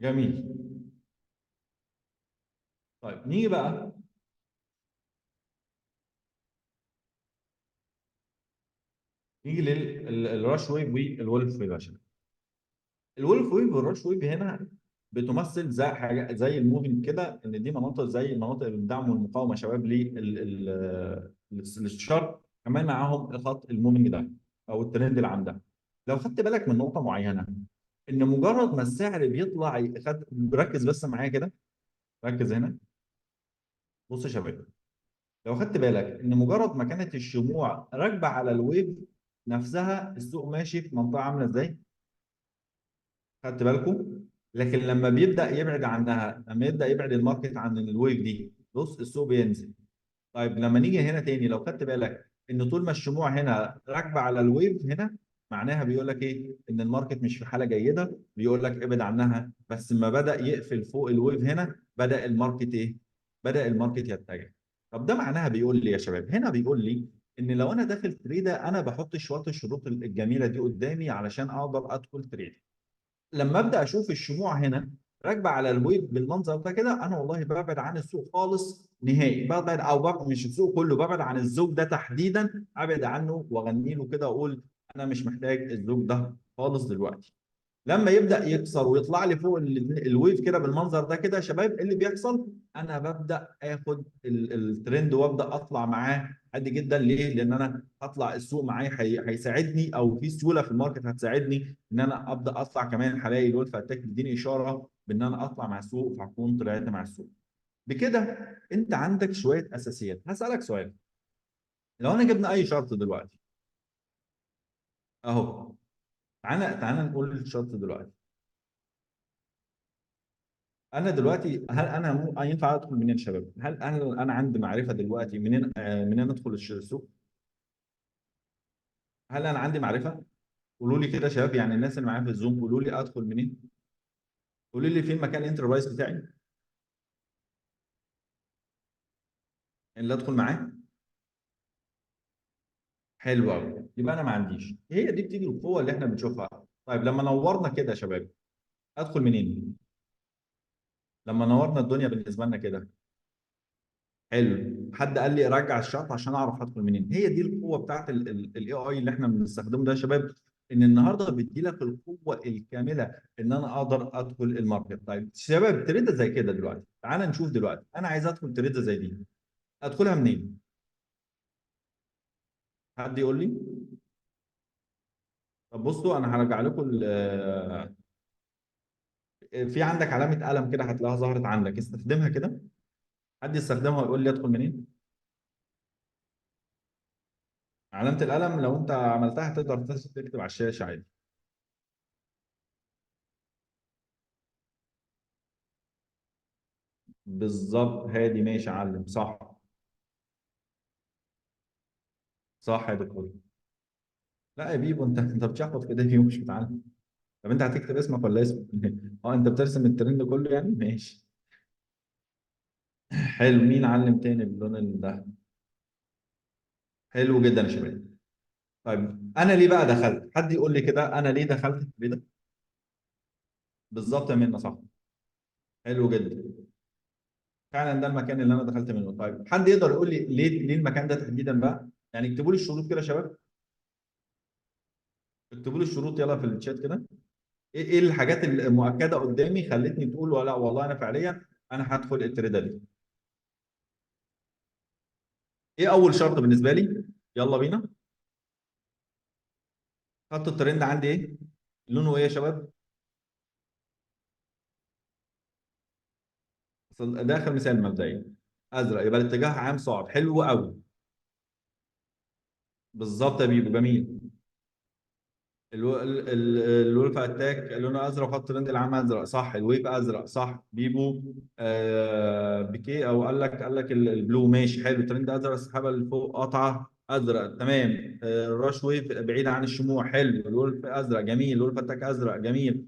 [SPEAKER 1] جميل. طيب نيجي بقى، نيجي للراش ويف والولف يا باشا. الولف ويف والراش ويف هنا بتمثل زي حاجه زي الموفينج كده، ان دي مناطق زي مناطق الدعم والمقاومه يا شباب للشارت، كمان معاهم الخط الموفينج ده او الترند اللي عندها. لو خدت بالك من نقطه معينه، ان مجرد ما السعر بيطلع ركز بس معايا كده، ركز هنا. بص يا شباب، لو خدت بالك ان مجرد ما كانت الشموع راكبه على الويف نفسها، السوق ماشي في منطقه عامله ازاي؟ خدت بالكم؟ لكن لما بيبدا يبعد عنها، لما يبدا يبعد الماركت عن الويف دي، بص السوق بينزل. طيب لما نيجي هنا تاني، لو خدت بالك ان طول ما الشموع هنا راكبه على الويف هنا، معناها بيقول لك ايه؟ ان الماركت مش في حاله جيده، بيقول لك ابعد عنها. بس لما بدا يقفل فوق الويف هنا، بدا الماركت ايه؟ بدا الماركت يتجه. طب ده معناها بيقول لي يا شباب، هنا بيقول لي ان لو انا داخل تريده، انا بحط شويه الشروط الجميله دي قدامي علشان اقدر ادخل تريد. لما ابدا اشوف الشموع هنا راكبه على الويب بالمنظر ده كده، انا والله ببعد عن السوق خالص نهائي. ببعد او ببعد، مش السوق كله، ببعد عن الزوج ده تحديدا، ابعد عنه واغني له كده واقول انا مش محتاج الزوج ده خالص دلوقتي. لما يبدا يكسر ويطلع لي فوق الويف كده بالمنظر ده كده يا شباب، إيه اللي بيحصل؟ انا ببدا اخد الترند وابدا اطلع معاه عادي جدا. ليه؟ لان انا هطلع السوق معايا هيساعدني، او في سيوله في الماركت هتساعدني ان انا ابدا اطلع كمان. هلاقي الولف اتاك بيديني اشاره بان انا اطلع مع السوق، فهكون طلعت مع السوق. بكده انت عندك شويه اساسيات. هسالك سؤال، لو انا جبنا اي شرط دلوقتي اهو، تعالى نقول الشرط دلوقتي. انا دلوقتي هل انا ينفع ادخل منين يا شباب؟ هل انا عندي معرفه دلوقتي منين منين ادخل السوق؟ هل انا عندي معرفه؟ قولوا لي كده يا شباب، يعني الناس اللي معايا في الزوم قولوا لي ادخل منين؟ قولوا لي فين مكان الانتربرايز بتاعي اللي ادخل معاه. حلو قوي، يبقى انا ما عنديش. هي دي بتيجي القوه اللي احنا بنشوفها. طيب لما نورنا كده يا شباب، ادخل منين؟ لما نورنا الدنيا بالنسبه لنا كده، حلو، حد قال لي راجع الشرط عشان اعرف هدخل منين. هي دي القوه بتاعت الاي اي اللي احنا بنستخدمه ده يا شباب، ان النهارده بيدي لك القوه الكامله ان انا اقدر ادخل الماركت. طيب شباب، تريده زي كده دلوقتي، تعال نشوف دلوقتي انا عايز ادخل تريده زي دي، ادخلها منين؟ حد يقول لي. طب بصوا انا هرجع لكم في عندك علامه قلم كده هتلاقيها ظهرت عندك، استخدمها كده. حد يستخدمها ويقول لي ادخل منين؟ علامه القلم لو انت عملتها تقدر تكتب على الشاشه عادي. بالظبط، هادي ماشي يا معلم، صح. صح يا دكتور. لا يا بيبو، انت بتشخبط كده يا بيبو، مش متعلم. طب انت هتكتب اسمك ولا اسمك؟ اه انت بترسم الترند كله يعني، ماشي. حلو، مين علم تاني باللون ده؟ حلو جدا يا شباب. طيب انا ليه بقى دخلت؟ حد يقول لي كده انا ليه دخلت في ده؟ بالظبط يا منى، صح. حلو جدا. فعلا ده المكان اللي انا دخلت منه. طيب حد يقدر يقول لي ليه المكان ده تحديدا بقى؟ يعني اكتبوا لي الشروط كده يا شباب. اكتبوا لي الشروط يلا في الشات كده. إيه الحاجات المؤكده قدامي خلتني تقول ولا والله انا فعليا انا هدخل التريده دي؟ ايه اول شرط بالنسبه لي؟ يلا بينا. خط الترند عندي ايه؟ لونه ايه يا شباب؟ ده اخر مثال مبدئيا. ازرق، يبقى الاتجاه عام صاعد، حلو قوي. بالظبط يا بيبو، جميل. الولف اتاك لونه ازرق، خط الرند العام ازرق، صح. الويف ازرق، صح بيبو. بيكي او قال لك البلو، ماشي حلو. الترند ازرق، السحابه اللي فوق قطعه ازرق، تمام. الراش ويف بعيد عن الشموع، حلو. الولف ازرق، جميل. الولف اتاك ازرق، جميل.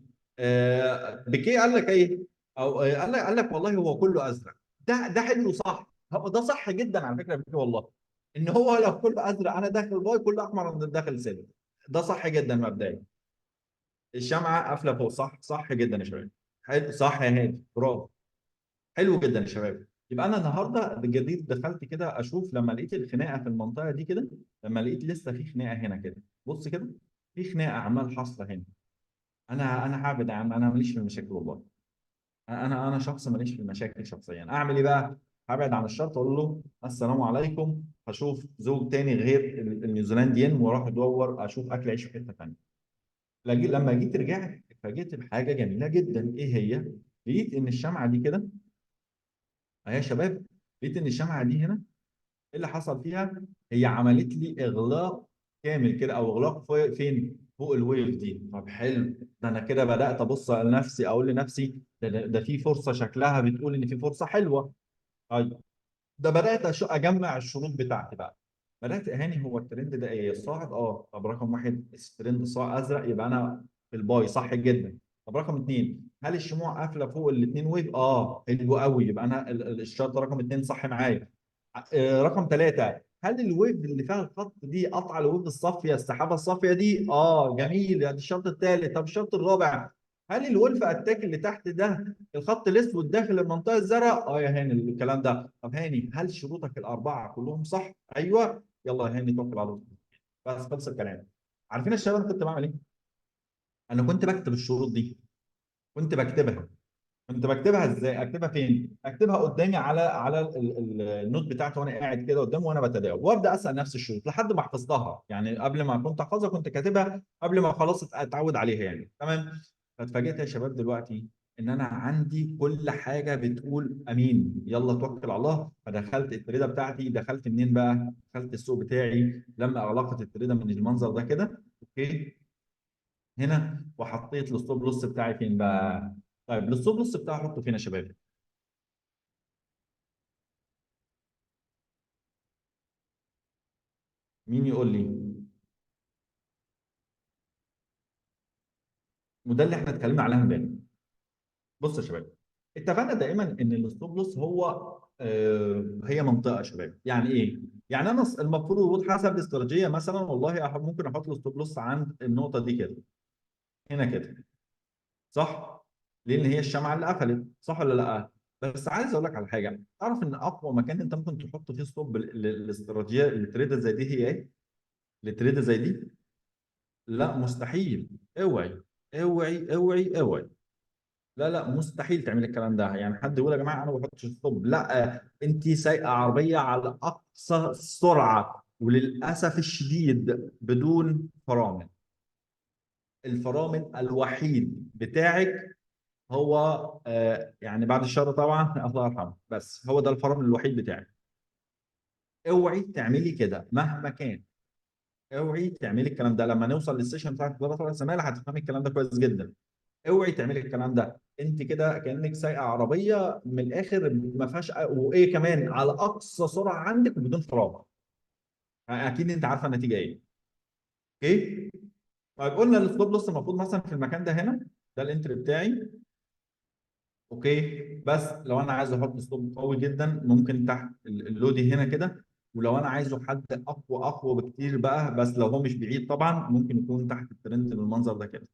[SPEAKER 1] بيكي قال لك ايه؟ او قال لك والله هو كله ازرق. ده حلو، صح. هو ده صح جدا على فكره يا بيكي والله. ان هو لو كله ازرق انا داخل باي، كله احمر انا داخل سيلفر. ده صح جدا مبدئيا. الشمعة قافلة فوق، صح، صح جدا يا شباب. حلو، صح يا هادي، برافو. حلو جدا يا شباب. يبقى انا النهارده بالجديد دخلت كده اشوف لما لقيت الخناقه في المنطقه دي كده. لما لقيت لسه في خناقه هنا كده. بص كده. في خناقه عمال حاصله هنا. انا هعبد يا عم، انا ماليش في المشاكل والله. انا شخص ماليش في المشاكل شخصيا. اعمل ايه بقى؟ هبعد عن الشرط، اقول له السلام عليكم، هشوف زوج تاني غير النيوزيلنديين، واروح ادور اشوف اكل عيش في حته ثانيه. لما جيت رجعت اتفاجئت بحاجه جميله جدا. ايه هي؟ لقيت ان الشمعه دي كده اهي يا شباب. لقيت ان الشمعه دي هنا، ايه اللي حصل فيها؟ هي عملت لي اغلاق كامل كده، او اغلاق فين؟ فوق الويف دي. طب حلو. ده انا كده بدات ابص على نفسي، اقول لنفسي ده في فرصه، شكلها بتقول ان في فرصه حلوه. طيب. ده بدات اجمع الشروط بتاعتي بقى. بدات اهاني، هو الترند ده ايه؟ الصاعد، طب رقم واحد الترند صاع ازرق، يبقى انا في الباي، صح جدا. طب رقم اثنين، هل الشموع قافله فوق الاثنين ويف؟ حلو قوي، يبقى انا الشرط رقم اثنين صح معايا. رقم ثلاثه، هل الويف اللي فيها الخط دي قطع الويف الصافيه، السحابه الصافيه دي؟ جميل، يعني الشرط الثالث. طب الشرط الرابع، هل الولف اتاك اللي تحت ده الخط الاسود داخل المنطقه الزرقاء؟ يا هاني الكلام ده. طب هاني، هل شروطك الاربعه كلهم صح؟ ايوه. يلا يا هاني توكل على الله. بس خلص الكلام. عارفين يا شباب انا كنت بعمل ايه؟ انا كنت بكتب الشروط دي. كنت بكتبها. كنت بكتبها ازاي؟ اكتبها فين؟ اكتبها قدامي على النوت بتاعتي، وانا قاعد كده قدامه وانا بتداول، وابدا اسال نفس الشروط لحد ما حفظتها. يعني قبل ما كنت احفظها كنت كاتبها قبل ما خلاص اتعود عليها يعني، تمام. فاتفاجئت يا شباب دلوقتي ان انا عندي كل حاجه بتقول امين، يلا توكل على الله. فدخلت التريده بتاعتي. دخلت منين بقى؟ دخلت السوق بتاعي لما اغلقت التريده من المنظر ده كده. اوكي. هنا، وحطيت الستوب لوس بتاعي فين بقى؟ طيب الستوب لوس بتاعي احطه فين يا شباب؟ مين يقول لي؟ وده اللي احنا اتكلمنا عليها امبارح. بص يا شباب، اتفقنا دائما ان الستوب لوس هو هي منطقه يا شباب. يعني ايه؟ يعني انا المفروض حسب الاستراتيجيه مثلا، والله ممكن احط الستوب لوس عند النقطه دي كده، هنا كده، صح؟ لان هي الشمعه اللي قفلت، صح ولا لا؟ بس عايز اقول لك على حاجه. تعرف ان اقوى مكان انت ممكن تحط فيه ستوب الاستراتيجيه التريده زي دي هي ايه؟ التريده زي دي؟ لا مستحيل. اوعي. اوعي اوعي اوعي. لا لا، مستحيل تعمل الكلام ده. يعني حد يقول يا جماعه انا ما بحطش ستوب، لا. انت سايقه عربيه على اقصى سرعه، وللاسف الشديد بدون فرامل. الفرامل الوحيد بتاعك هو يعني بعد الشر طبعا الله يرحمه، بس هو ده الفرامل الوحيد بتاعك. اوعي تعملي كده مهما كان. اوعي تعملي الكلام ده. لما نوصل للسيشن بتاعت اداره راس المال هتفهمي الكلام ده كويس جدا. اوعي تعملي الكلام ده. انت كده كانك سايقه عربيه من الاخر ما فيهاش وايه كمان على اقصى سرعه عندك وبدون فرامل. اكيد انت عارفه النتيجه ايه. اوكي. طيب قلنا الستوب لوس المفروض مثلا في المكان ده هنا. ده الانتري بتاعي. اوكي. بس لو انا عايز احط ستوب قوي جدا ممكن تحت اللودي هنا كده. ولو انا عايزه حد اقوى اقوى بكتير بقى، بس لو هو مش بعيد طبعا، ممكن يكون تحت الترند بالمنظر ده كده.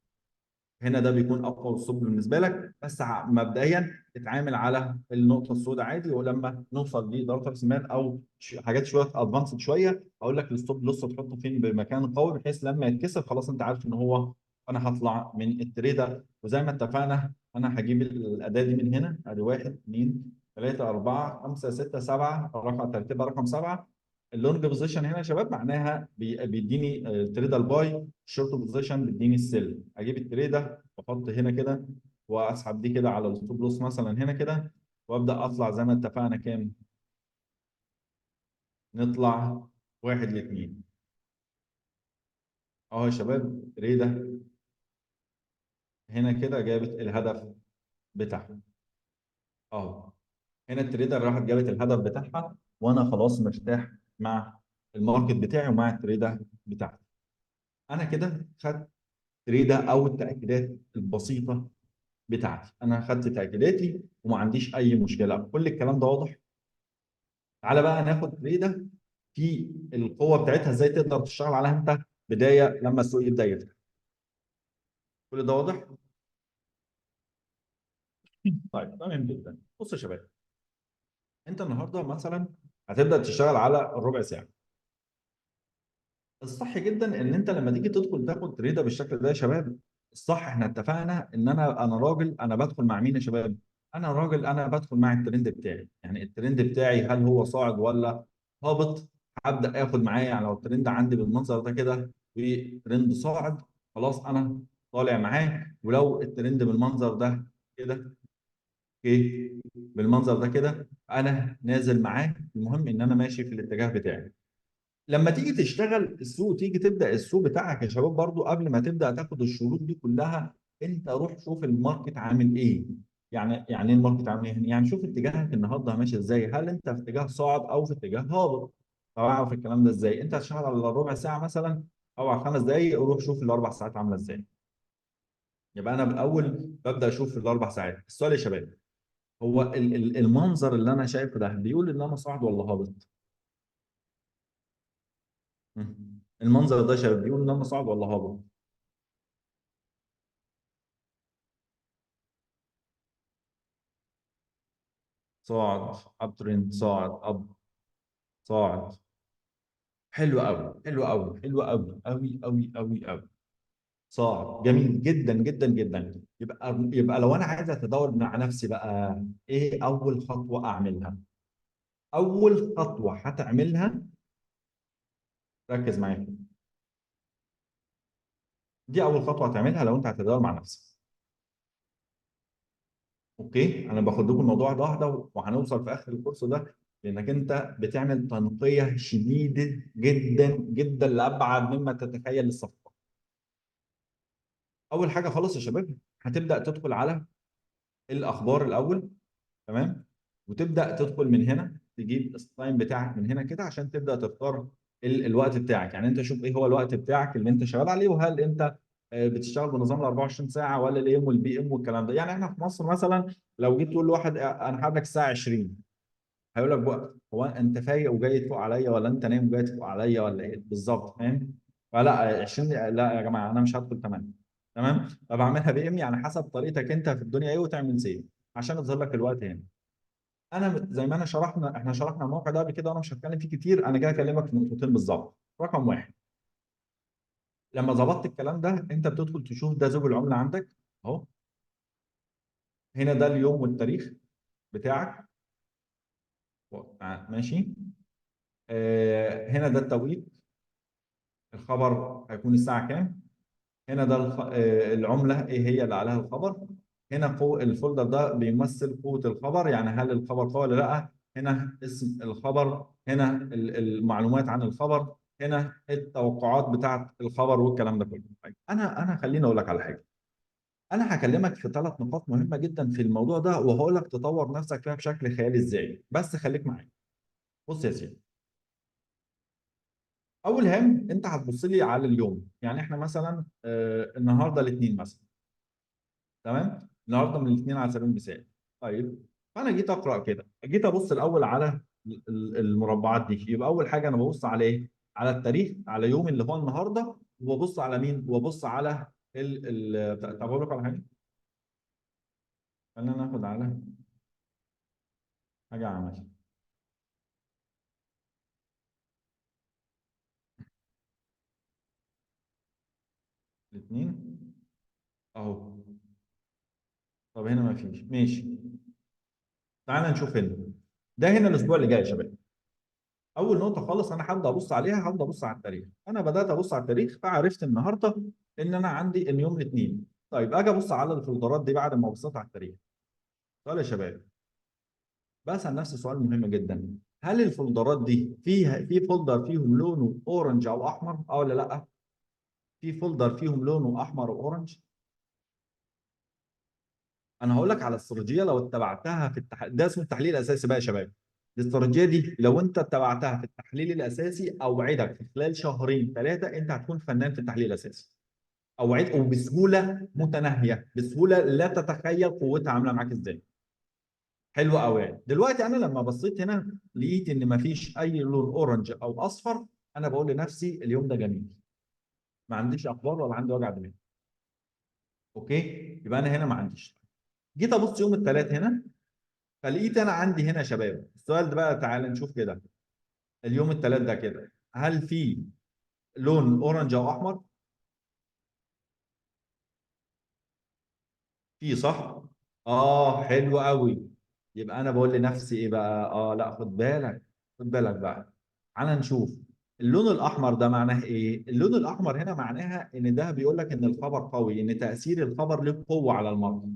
[SPEAKER 1] هنا ده بيكون اقوى الصوب بالنسبه لك، بس مبدئيا اتعامل على النقطه السوداء عادي. ولما نوصل لاداره راس المال او حاجات شويه ادفانسد شويه، اقول لك الستوب لوس تحطه فين بمكان قوي، بحيث لما يتكسر خلاص انت عارف ان هو انا هطلع من التريده. وزي ما اتفقنا انا هجيب الاداه دي من هنا، ادي 1 2 3 4 5 6 7، رقم ترتيبها رقم 7. اللونج بوزيشن هنا يا شباب معناها بيديني تريده الباي، الشورت بوزيشن بيديني السيل. اجيب التريده واحط هنا كده، واسحب دي كده على الستوب لوس مثلا هنا كده، وابدا اطلع زي ما اتفقنا كام؟ نطلع 1 ل2 اهو يا شباب. تريده هنا كده جابت الهدف بتاعها اهو. هنا التريدر راحت جابت الهدف بتاعها، وانا خلاص مرتاح مع الماركت بتاعي ومع التريده بتاعتي. انا كده خدت تريده او التاكيدات البسيطه بتاعتي، انا خدت تاكيداتي وما عنديش اي مشكله، كل الكلام ده واضح. تعالى بقى ناخد تريده في القوه بتاعتها، ازاي تقدر تشتغل عليها انت بدايه لما السوق يبدا يفتح. كل ده واضح؟ طيب تمام جدا. بص يا شباب، انت النهارده مثلا هتبدا تشتغل على الربع ساعه. الصح جدا ان انت لما تيجي تدخل تاخد تريده بالشكل ده يا شباب، الصح احنا اتفقنا ان انا راجل، انا بدخل مع مين يا شباب؟ انا راجل، انا بدخل مع الترند بتاعي. يعني الترند بتاعي هل هو صاعد ولا هابط؟ هبدا اخد معايا، يعني لو الترند عندي بالمنظر ده كده وترند صاعد، خلاص انا طالع معاه. ولو الترند بالمنظر ده كده، اوكي، بالمنظر ده كده انا نازل معاه. المهم ان انا ماشي في الاتجاه بتاعي. لما تيجي تشتغل السوق، تيجي تبدا السوق بتاعك يا شباب، برضو قبل ما تبدا تاخد الشروط دي كلها، انت روح شوف الماركت عامل ايه. يعني ايه الماركت عامل ايه؟ يعني شوف اتجاهك النهارده ماشي ازاي، هل انت في اتجاه صاعد او في اتجاه هابط؟ طب اعرف الكلام ده ازاي؟ انت هتشتغل على الربع ساعه مثلا او على 5 دقائق، وروح شوف ال4 ساعات عامله ازاي. يبقى انا بالاول ببدا اشوف ال4 ساعات. السؤال يا شباب، هو المنظر اللي انا شايفه ده بيقول ان انا صاعد ولا هابط؟ المنظر ده يا شباب بيقول ان انا صاعد ولا هابط؟ صاعد، اب ترند، صاعد اب، صاعد. حلو قوي، حلو قوي، حلو قوي قوي قوي قوي قوي. صاعد جميل جدا جدا جدا. يبقى لو انا عايز اتداول مع نفسي بقى، ايه اول خطوه اعملها؟ اول خطوه هتعملها، ركز معايا، دي اول خطوه هتعملها لو انت هتتداول مع نفسك. اوكي، انا باخد لكم الموضوع ده واحده، وهنوصل في اخر الكورس ده، لانك انت بتعمل تنقيه شديده جدا جدا لابعد مما تتخيل الصفقه. اول حاجه خالص يا شباب، هتبدا تدخل على الاخبار الاول، تمام؟ وتبدا تدخل من هنا، تجيب التايم بتاعك من هنا كده عشان تبدا تختار الوقت بتاعك. يعني انت شوف ايه هو الوقت بتاعك اللي انت شغال عليه، وهل انت بتشتغل بنظام ال 24 ساعه ولا الاي ام والبي ام والكلام ده. يعني احنا في مصر مثلا لو جيت تقول لواحد انا هقابلك الساعه 20، هيقول لك بقى هو انت فايق وجاي تفوق عليا، ولا انت نايم وجاي تفوق عليا، ولا ايه بالظبط؟ فاهم؟ فلا 20، لا يا جماعه انا مش هدخل 8. تمام؟ فبعملها بي ام، يعني حسب طريقتك انت في الدنيا ايه، وتعمل سيف عشان يظهر لك الوقت هنا. انا زي ما احنا شرحنا الموقع ده قبل كده، وانا مش هتكلم فيه كتير، انا جاي اكلمك في نقطتين بالظبط. رقم واحد، لما ظبطت الكلام ده انت بتدخل تشوف ده زوج العمله عندك اهو. هنا ده اليوم والتاريخ بتاعك، ماشي. هنا ده التوقيت، الخبر هيكون الساعه كام. هنا ده العمله ايه هي اللي عليها الخبر. هنا الفولدر ده بيمثل قوه الخبر، يعني هل الخبر قوي ولا لا. هنا اسم الخبر، هنا المعلومات عن الخبر، هنا التوقعات بتاعه الخبر والكلام ده كله. طيب انا خليني اقول لك على حاجه. انا هكلمك في 3 نقاط مهمه جدا في الموضوع ده، وهقول لك تطور نفسك فيها بشكل خيالي ازاي، بس خليك معايا. بص يا سيدي، اول هم انت هتبص لي على اليوم. يعني احنا مثلا النهارده الاثنين مثلا، تمام؟ النهارده من الاثنين على سبيل المثال. طيب، فانا جيت اقرا كده، جيت ابص الاول على المربعات دي. يبقى اول حاجه انا ببص على ايه؟ على التاريخ، على يوم اللي هو النهارده. وببص على مين؟ وببص على طب اقول لك على حاجه، خلينا ناخد على حاجه عمليه. الاثنين اهو. طب هنا ما فيش، ماشي. تعال نشوف هنا، ده هنا الاسبوع اللي جاي يا شباب. اول نقطه خالص انا هبدا ابص عليها، هبدا ابص على التاريخ. انا بدات ابص على التاريخ فعرفت النهارده ان انا عندي ان يوم الاثنين. طيب اجي ابص على الفولدرات دي بعد ما بصيت على التاريخ. سؤال يا شباب، بسال نفسي سؤال مهم جدا، هل الفولدرات دي في فولدر فيهم لونه اورنج او احمر ولا لا؟ في فولدر فيهم لونه احمر واورنج؟ انا هقول لك على استراتيجيه لو اتبعتها في ده اسمه التحليل الاساسي بقى يا شباب. الاستراتيجيه دي لو انت اتبعتها في التحليل الاساسي اوعدك في خلال شهرين ثلاثه انت هتكون فنان في التحليل الاساسي. اوعدك وبسهوله متناهيه، بسهوله لا تتخيل قوتها عامله معاك ازاي. حلو قوي. دلوقتي انا لما بصيت هنا لقيت ان مفيش اي لون اورنج او اصفر، انا بقول لنفسي اليوم ده جميل، ما عنديش اخبار ولا عندي وجع دماغ. اوكي، يبقى انا هنا ما عنديش. جيت ابص يوم الثلاث هنا، فلقيت انا عندي هنا يا شباب السؤال ده بقى، تعال نشوف كده. اليوم الثلاث ده كده هل في لون اورنج او احمر؟ في صح؟ اه حلو قوي. يبقى انا بقول لنفسي ايه بقى؟ لا خد بالك، خد بالك بقى. تعال نشوف اللون الاحمر ده معناه ايه. اللون الاحمر هنا معناها ان ده بيقول لك ان الخبر قوي، ان تاثير الخبر له قوه على المرء.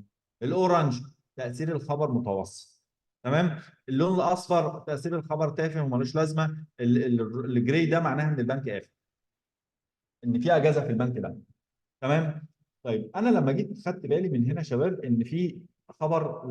[SPEAKER 1] الاورنج تاثير الخبر متوسط. تمام. اللون الاصفر تاثير الخبر تافه وملوش لازمه. الجراي ده معناها ان البنك قافل، ان في اجازه في البنك ده. تمام. طيب انا لما جيت خدت بالي من هنا يا شباب ان في خبر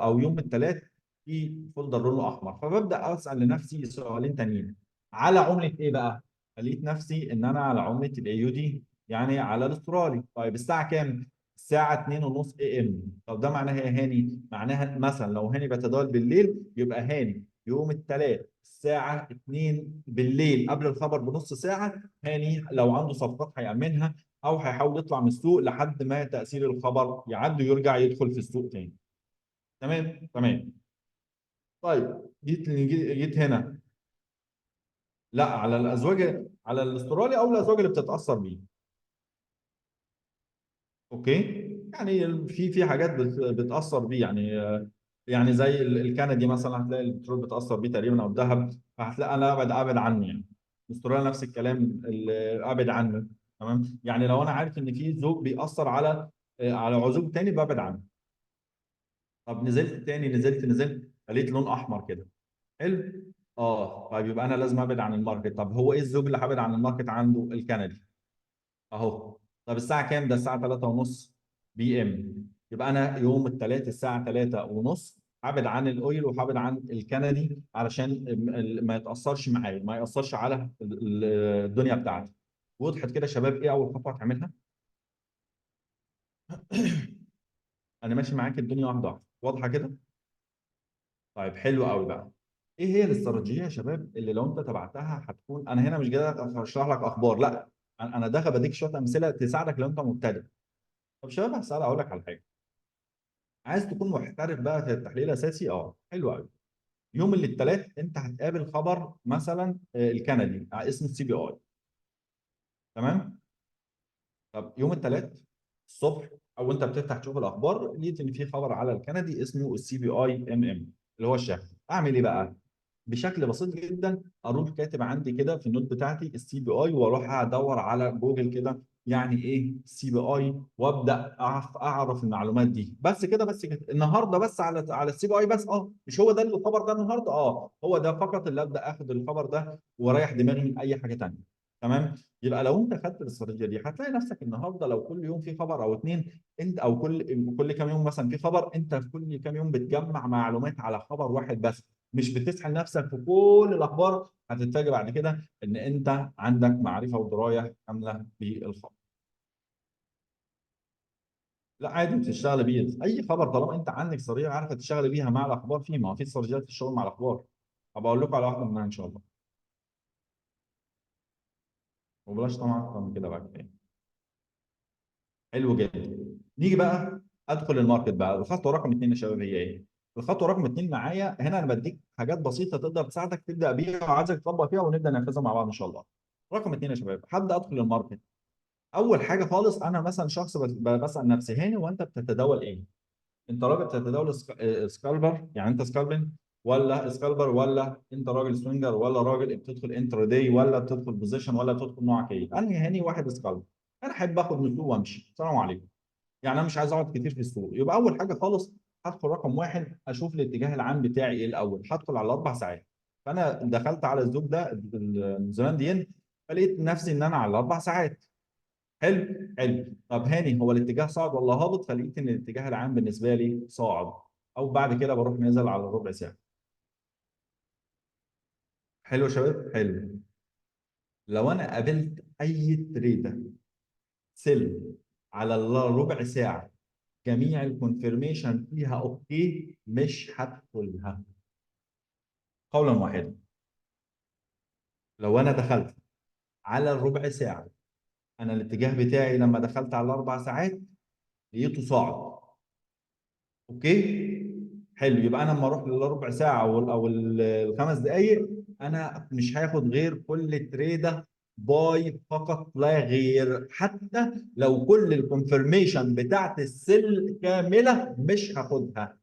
[SPEAKER 1] او يوم الثلاث في فولدر لونه احمر، فببدا اسال لنفسي سؤالين تانيين. على عمله ايه بقى؟ لقيت نفسي ان انا على عمله الاي يو دي، يعني على الاسترالي. طيب الساعه كام؟ الساعه 2:30 اي ام. طب ده معناها ايه يا هاني؟ معناها مثلا لو هاني بيتداول بالليل يبقى هاني يوم الثلاث الساعه 2 بالليل قبل الخبر بنص ساعه، هاني لو عنده صفقات هيأمنها او هيحاول يطلع من السوق لحد ما تاثير الخبر يعدي ويرجع يدخل في السوق تاني. تمام تمام. طيب جيت هنا، لا على الازواج، على الاسترالي او الازواج اللي بتتاثر بيه. اوكي. يعني في حاجات بتاثر بيه، يعني يعني زي الكندي مثلا هتلاقي البترول بتاثر بيه تقريبا او الذهب، فهتلاقي انا ابعد عنه يعني. الاسترالي نفس الكلام، ابعد عنه. تمام. يعني لو انا عارف ان في زوج بيأثر على عزوج تاني ببعد عنه. طب نزلت تاني، نزلت لقيت لون احمر كده. حلو. طيب يبقى انا لازم ابعد عن الماركت. طب هو ايه الزوج اللي هبعد عن الماركت عنده؟ الكندي اهو. طب الساعه كام؟ ده الساعه 3 ونص بي ام. يبقى انا يوم الثلاث الساعه 3 ونص هبعد عن الاويل وهبعد عن الكندي علشان ما يتاثرش معايا، ما ياثرش على الدنيا بتاعتي. وضحت كده يا شباب ايه اول خطوه هتعملها؟ انا ماشي معاك الدنيا واحده واحده، واضحه كده؟ طيب حلو قوي بقى. ايه هي الاستراتيجيه يا شباب اللي لو انت تبعتها هتكون، انا هنا مش جاي اشرح لك اخبار، لا، انا داخل بديك شويه امثله تساعدك لو انت مبتدئ. طب شباب هسأل اقول لك على حاجه. عايز تكون محترف بقى في التحليل الاساسي؟ حلو قوي. يوم الثلاث انت هتقابل خبر مثلا الكندي اسمه السي بي اي. تمام. طب يوم الثلاث الصبح او انت بتفتح تشوف الاخبار لقيت ان في خبر على الكندي اسمه السي بي اي ام ام اللي هو الشهر. اعمل ايه بقى؟ بشكل بسيط جدا اروح كاتب عندي كده في النوت بتاعتي السي بي اي واروح ادور على جوجل كده يعني ايه سي بي اي، وابدا اعرف المعلومات دي. بس كده، بس كده النهارده بس على السي بي اي بس. مش هو ده الخبر ده النهارده، هو ده فقط اللي ابدا اخد الخبر ده واريح دماغي من اي حاجه ثانيه. تمام. يبقى لو انت خدت الاستراتيجيه دي هتلاقي نفسك النهارده لو كل يوم في خبر او اتنين، انت او كل كام يوم مثلا في خبر، انت في كل كام يوم بتجمع معلومات على خبر واحد بس، مش بتسحل نفسك في كل الاخبار. هتتفاجئ بعد كده ان انت عندك معرفه ودرايه كامله بالخبر. لا عادي بتشتغل بيه اي خبر طالما انت عندك صريحه عارفه تشتغل بيها مع الاخبار. ما هو في استراتيجيات في الشغل مع الاخبار. هبقى اقول لكم على واحده منها ان شاء الله. وبلاش طبعا اكتر من كده بقى كفايه. حلو جدا. نيجي بقى ادخل الماركت بقى. الخطوه رقم اثنين يا شباب هي ايه؟ الخطوه رقم اثنين معايا هنا انا بديك حاجات بسيطه تقدر تساعدك تبدا بيها وعايزك تطبق فيها ونبدا ننفذها مع بعض ان شاء الله. رقم اثنين يا شباب هبدا ادخل الماركت. اول حاجه خالص انا مثلا شخص بسال نفسي هاني وانت بتتداول ايه؟ انت راجل بتتداول سكالبر يعني انت سكالبن ولا سكالبر، ولا انت راجل سوينجر، ولا راجل بتدخل انتر داي، ولا بتدخل بوزيشن، ولا بتدخل نوعك ايه؟ انا هاني واحد سكالبر، انا احب اخد من السوق وامشي، السلام عليكم. يعني انا مش عايز اقعد كتير في السوق. يبقى اول حاجه خالص هدخل رقم واحد اشوف الاتجاه العام بتاعي ايه الاول، هدخل على 4 ساعات. فانا دخلت على الزوج ده النيوزيلاند ين، فلقيت نفسي ان انا على 4 ساعات. حلو حلو. طب هاني هو الاتجاه صاعد ولا هابط؟ فلقيت ان الاتجاه العام بالنسبه لي صاعد. او بعد كده بروح نازل على ربع ساعه. حلو يا شباب، حلو. لو انا قابلت اي تريده سيل على الربع ساعه، جميع الكونفirmation فيها اوكي، مش هدخلها قولا واحدا. لو انا دخلت على الربع ساعه، انا الاتجاه بتاعي لما دخلت على ال4 ساعات لقيته صاعد. اوكي حلو. يبقى انا لما اروح للربع ساعه او ال5 دقائق، انا مش هاخد غير كل تريده باي فقط لا غير. حتى لو كل الكونفirmation بتاعت السيل كامله مش هاخدها.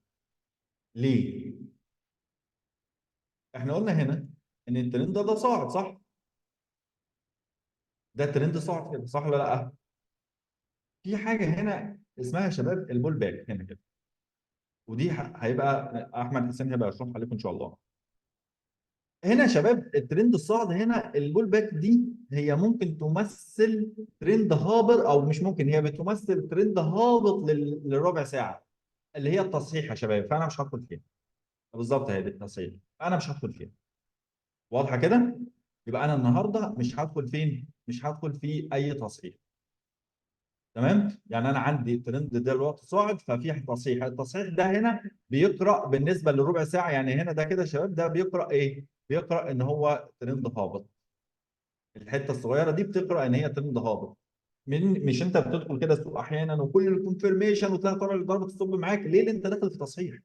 [SPEAKER 1] ليه؟ احنا قلنا هنا ان الترند ده صاعد، صح؟ ده ترند صاعد كده، صح ولا لا؟ في حاجه هنا اسمها يا شباب البول باك هنا كده، ودي هيبقى احمد حسين هيبقى يشرحها لكم ان شاء الله. هنا يا شباب الترند الصاعد هنا البول باك دي هي ممكن تمثل ترند هابط، او مش ممكن، هي بتمثل ترند هابط للربع ساعه، اللي هي التصحيح يا شباب. فانا مش هدخل فيها. بالظبط، هي دي التصحيح، انا مش هدخل فيها. واضحه كده؟ يبقى انا النهارده مش هدخل فين؟ مش هدخل في اي تصحيح. تمام؟ يعني انا عندي ترند دلوقتي صاعد، ففي تصحيح. التصحيح ده هنا بيقرا بالنسبه للربع ساعه، يعني هنا ده كده يا شباب، ده بيقرا ايه؟ بيقرا ان هو ترند هابط. الحته الصغيره دي بتقرا ان هي ترند هابط. مش انت بتدخل كده السوق احيانا وكل الكونفirmation وتلاقي طالع ضربه الصب معاك، ليه؟ لأن انت داخل في تصحيح.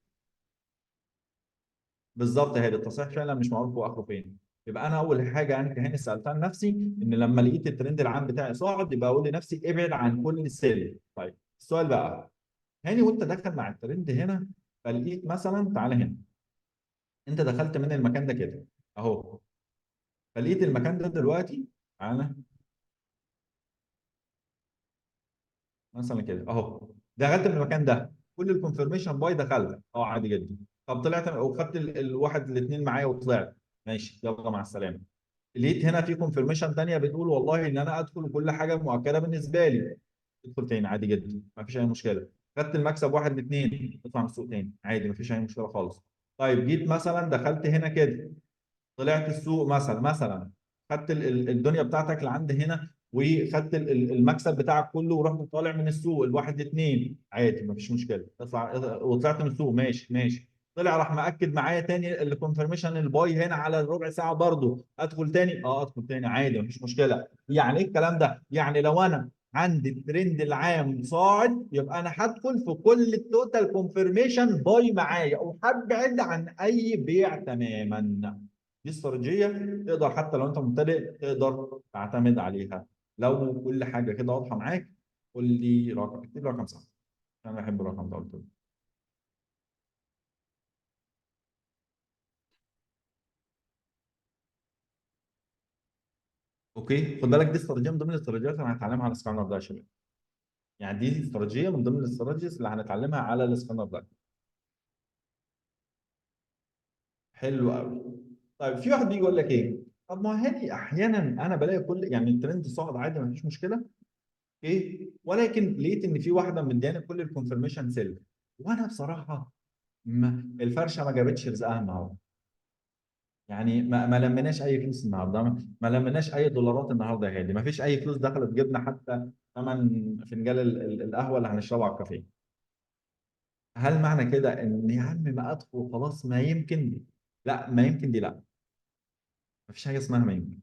[SPEAKER 1] بالظبط، هي التصحيح فعلا مش معروف هو اخره فين. يبقى انا اول حاجه انا كهاني سالتها لنفسي ان لما لقيت الترند العام بتاعي صاعد، يبقى اقول لنفسي ابعد عن كل سيل. طيب السؤال بقى، هاني وانت داخل مع الترند هنا، فلقيت مثلا، تعالى هنا، انت دخلت من المكان ده كده اهو، فلقيت المكان ده دلوقتي، تعالى مثلا كده اهو، دخلت من المكان ده، كل الكونفirmation باي دخلت عادي جدا. طب طلعت وخدت الواحد الاثنين معايا وطلعت، ماشي يلا مع السلامه. لقيت هنا في كونفirmation ثانيه بتقول والله ان انا ادخل وكل حاجه مؤكده بالنسبه لي، ادخل تاني عادي جدا، ما فيش اي مشكله. خدت المكسب واحد من اثنين، اطلع من السوق تاني عادي، ما فيش اي مشكله خالص. طيب جيت مثلا دخلت هنا كده، طلعت السوق مثلا خدت الدنيا بتاعتك لعند هنا، وخدت المكسب بتاعك كله، ورحت طالع من السوق الواحد اتنين عادي، مفيش مشكله، اطلع وطلعت من السوق، ماشي ماشي. طلع راح مأكد معايا تاني الكونفirmation الباي هنا على الربع ساعه برضه، ادخل تاني، ادخل تاني عادي مفيش مشكله. يعني ايه الكلام ده؟ يعني لو انا عندي الترند العام صاعد، يبقى انا هدخل في كل التوتال كونفirmation باي معايا، وهبعد عن اي بيع تماما. دي استراتيجيه تقدر حتى لو انت مبتدئ تقدر تعتمد عليها. لو كل حاجه كده واضحه معاك، قول لي رقم، اكتب لي رقم صح. انا بحب الرقم ده، قلت له. اوكي، خد بالك دي استراتيجيه من ضمن الاستراتيجيات اللي هنتعلمها على السكانر ده يا شباب. يعني دي استراتيجيه من ضمن الاستراتيجيز اللي هنتعلمها على السكانر ده. حلو قوي. طيب في واحد بيجي يقول لك ايه؟ طب ما هي احيانا انا بلاقي كل، يعني الترند صاعد عادي ما فيش مشكله، اوكي، ولكن لقيت ان في واحده مدياني كل الكونفirmation سيل، وانا بصراحه الفرشه ما جابتش رزقها النهارده. يعني ما لميناش اي فلوس النهارده، ما لميناش اي دولارات النهارده يا هادي، ما فيش اي فلوس دخلت جبنا حتى ثمن فنجان القهوه اللي هنشربه على الكافيه. هل معنى كده ان يا عم ما ادخل وخلاص ما يمكن دي؟ لا، ما يمكن دي لا، ما فيش حاجه اسمها ما يمكن.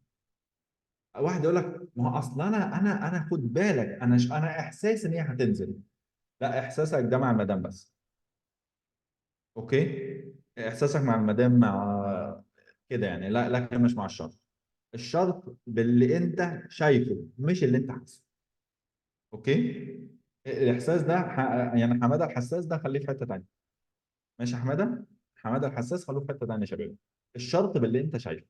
[SPEAKER 1] واحد يقول لك ما هو اصل انا خد بالك، انا احساس ان هي هتنزل. لا، احساسك ده مع المدام بس. اوكي، احساسك مع المدام مع كده يعني، لا لكن مش مع الشرط. الشرط باللي انت شايفه مش اللي انت حاسه. اوكي، الاحساس ده يعني حماده الحساس ده خليه في حته ثانيه. ماشي يا حماده؟ حماده الحساس خلوه في حته ثانيه يا شباب. الشرط باللي انت شايفه.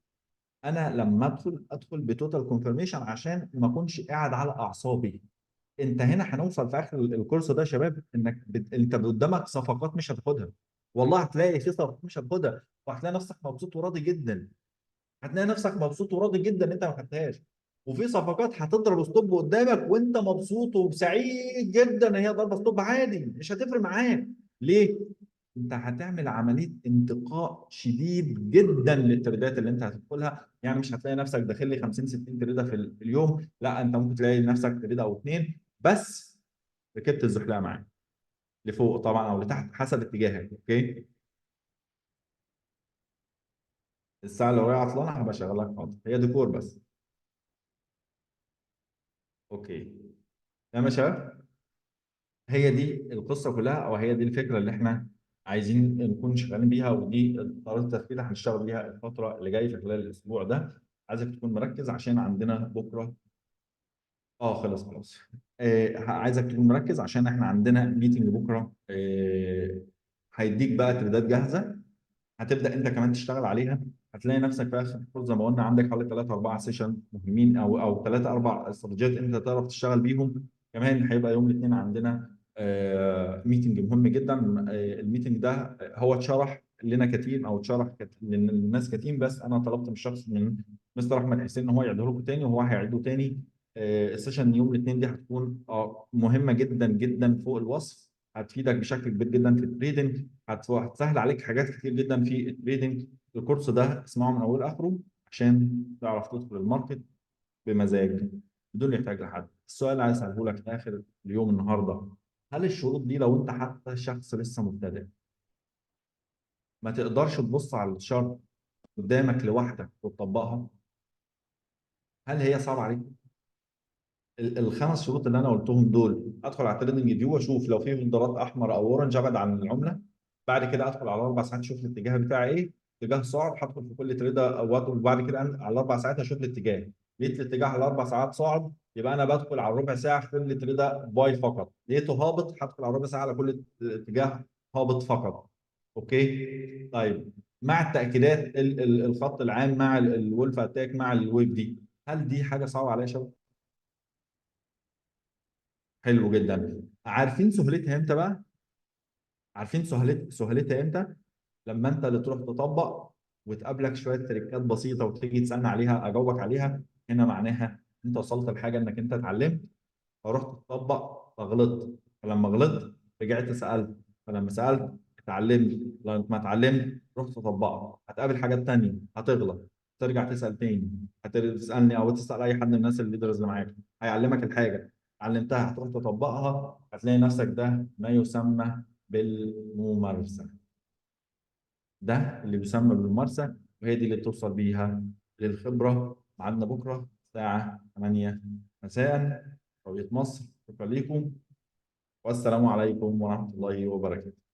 [SPEAKER 1] انا لما ادخل بتوتال كونفرميشن عشان ما اكونش قاعد على اعصابي. انت هنا هنوصل في اخر الكورس ده يا شباب انك انت قدامك صفقات مش هتاخدها. والله هتلاقي في صفقات مش هتاخدها، وهتلاقي نفسك مبسوط وراضي جدا. هتلاقي نفسك مبسوط وراضي جدا ان انت ما خدتهاش. وفي صفقات هتضرب ستوب قدامك وانت مبسوط وسعيد جدا ان هي ضربه ستوب عادي، مش هتفرق معاك. ليه؟ انت هتعمل عمليه انتقاء شديد جدا للتريدات اللي انت هتدخلها. يعني مش هتلاقي نفسك داخل لي 50 60 تريده في اليوم، لا انت ممكن تلاقي نفسك تريده او اثنين بس. ركبت الزحلقه معاك لفوق طبعا او لتحت حسب اتجاهك. اوكي. الساعه اللي وهي عطلانه هبقى اشغلك حاضر، هي ديكور بس. اوكي. تمام يا شباب. هي دي القصه كلها، او هي دي الفكره اللي احنا عايزين نكون شغالين بيها، ودي طريقه التفكير اللي هنشتغل بيها الفتره اللي جايه في خلال الاسبوع ده. عايزك تكون مركز عشان عندنا بكره. اه خلص خلاص. عايزك تكون مركز عشان احنا عندنا ميتنج بكره. هيديك بقى تريدات جاهزه، هتبدا انت كمان تشتغل عليها. هتلاقي نفسك في اخر الكورس زي ما قلنا عندك حوالي 3 4 سيشن مهمين، او 3 4 استراتيجيات انت تعرف تشتغل بيهم. كمان هيبقى يوم الاثنين عندنا ميتنج مهم جدا. الميتنج ده هو اتشرح لنا كتيم، او اتشرح للناس كتيم، بس انا طلبت من الشخص من مستر احمد حسين ان هو يعيده لكم تاني، وهو هيعيده تاني. السيشن يوم الاثنين دي هتكون مهمه جدا جدا فوق الوصف. هتفيدك بشكل كبير جدا في التريدنج، هتسهل عليك حاجات كتير جدا في التريدنج. الكورس ده اسمعه من اوله لاخره عشان تعرف تدخل الماركت بمزاج بدون يحتاج لحد. السؤال اللي عايز اساله لك في اخر اليوم النهارده، هل الشروط دي لو انت حتى شخص لسه مبتدئ ما تقدرش تبص على الشرط قدامك لوحدك وتطبقها؟ هل هي صعبه عليك؟ الخمس شروط اللي انا قلتهم دول، ادخل على التريدنج فيو واشوف لو في هولدرات احمر او اورنج ابعد عن العمله. بعد كده ادخل على 4 ساعات اشوف الاتجاه بتاعي ايه. اتجاه صاعد هدخل في كل تريده، وبعد كده على ال4 ساعات اشوف الاتجاه. لقيت الاتجاه على ال4 ساعات صاعد، يبقى انا بدخل على الربع ساعه في كل تريده باي فقط. لقيته هابط هدخل على الربع ساعه على كل اتجاه هابط فقط. اوكي. طيب، مع التاكيدات الخط العام مع الولف اتاك مع الويف دي، هل دي حاجه صعبه عليا يا شباب؟ حلو جدا. عارفين سهولتها امتى بقى؟ عارفين سهولتها امتى؟ لما انت اللي تروح تطبق وتقابلك شويه تريكات بسيطه وتيجي تسالني عليها اجاوبك عليها. هنا معناها انت وصلت لحاجه انك انت اتعلمت، فرحت تطبق فغلطت، فلما غلطت رجعت سالت، فلما سالت اتعلمت، لما اتعلمت رحت تطبقها. هتقابل حاجات تانية هتغلط، ترجع تسال تاني، هتسالني او تسال اي حد من الناس الليدرز اللي معاك، هيعلمك الحاجه علمتها هتروح تطبقها. هتلاقي نفسك ده ما يسمى بالممارسه. ده اللي بيسمى بالممارسه، وهي دي اللي بتوصل بيها للخبره. ميعادنا بكره الساعه 8 مساء توقيت مصر. شكرا لكم، والسلام عليكم ورحمه الله وبركاته.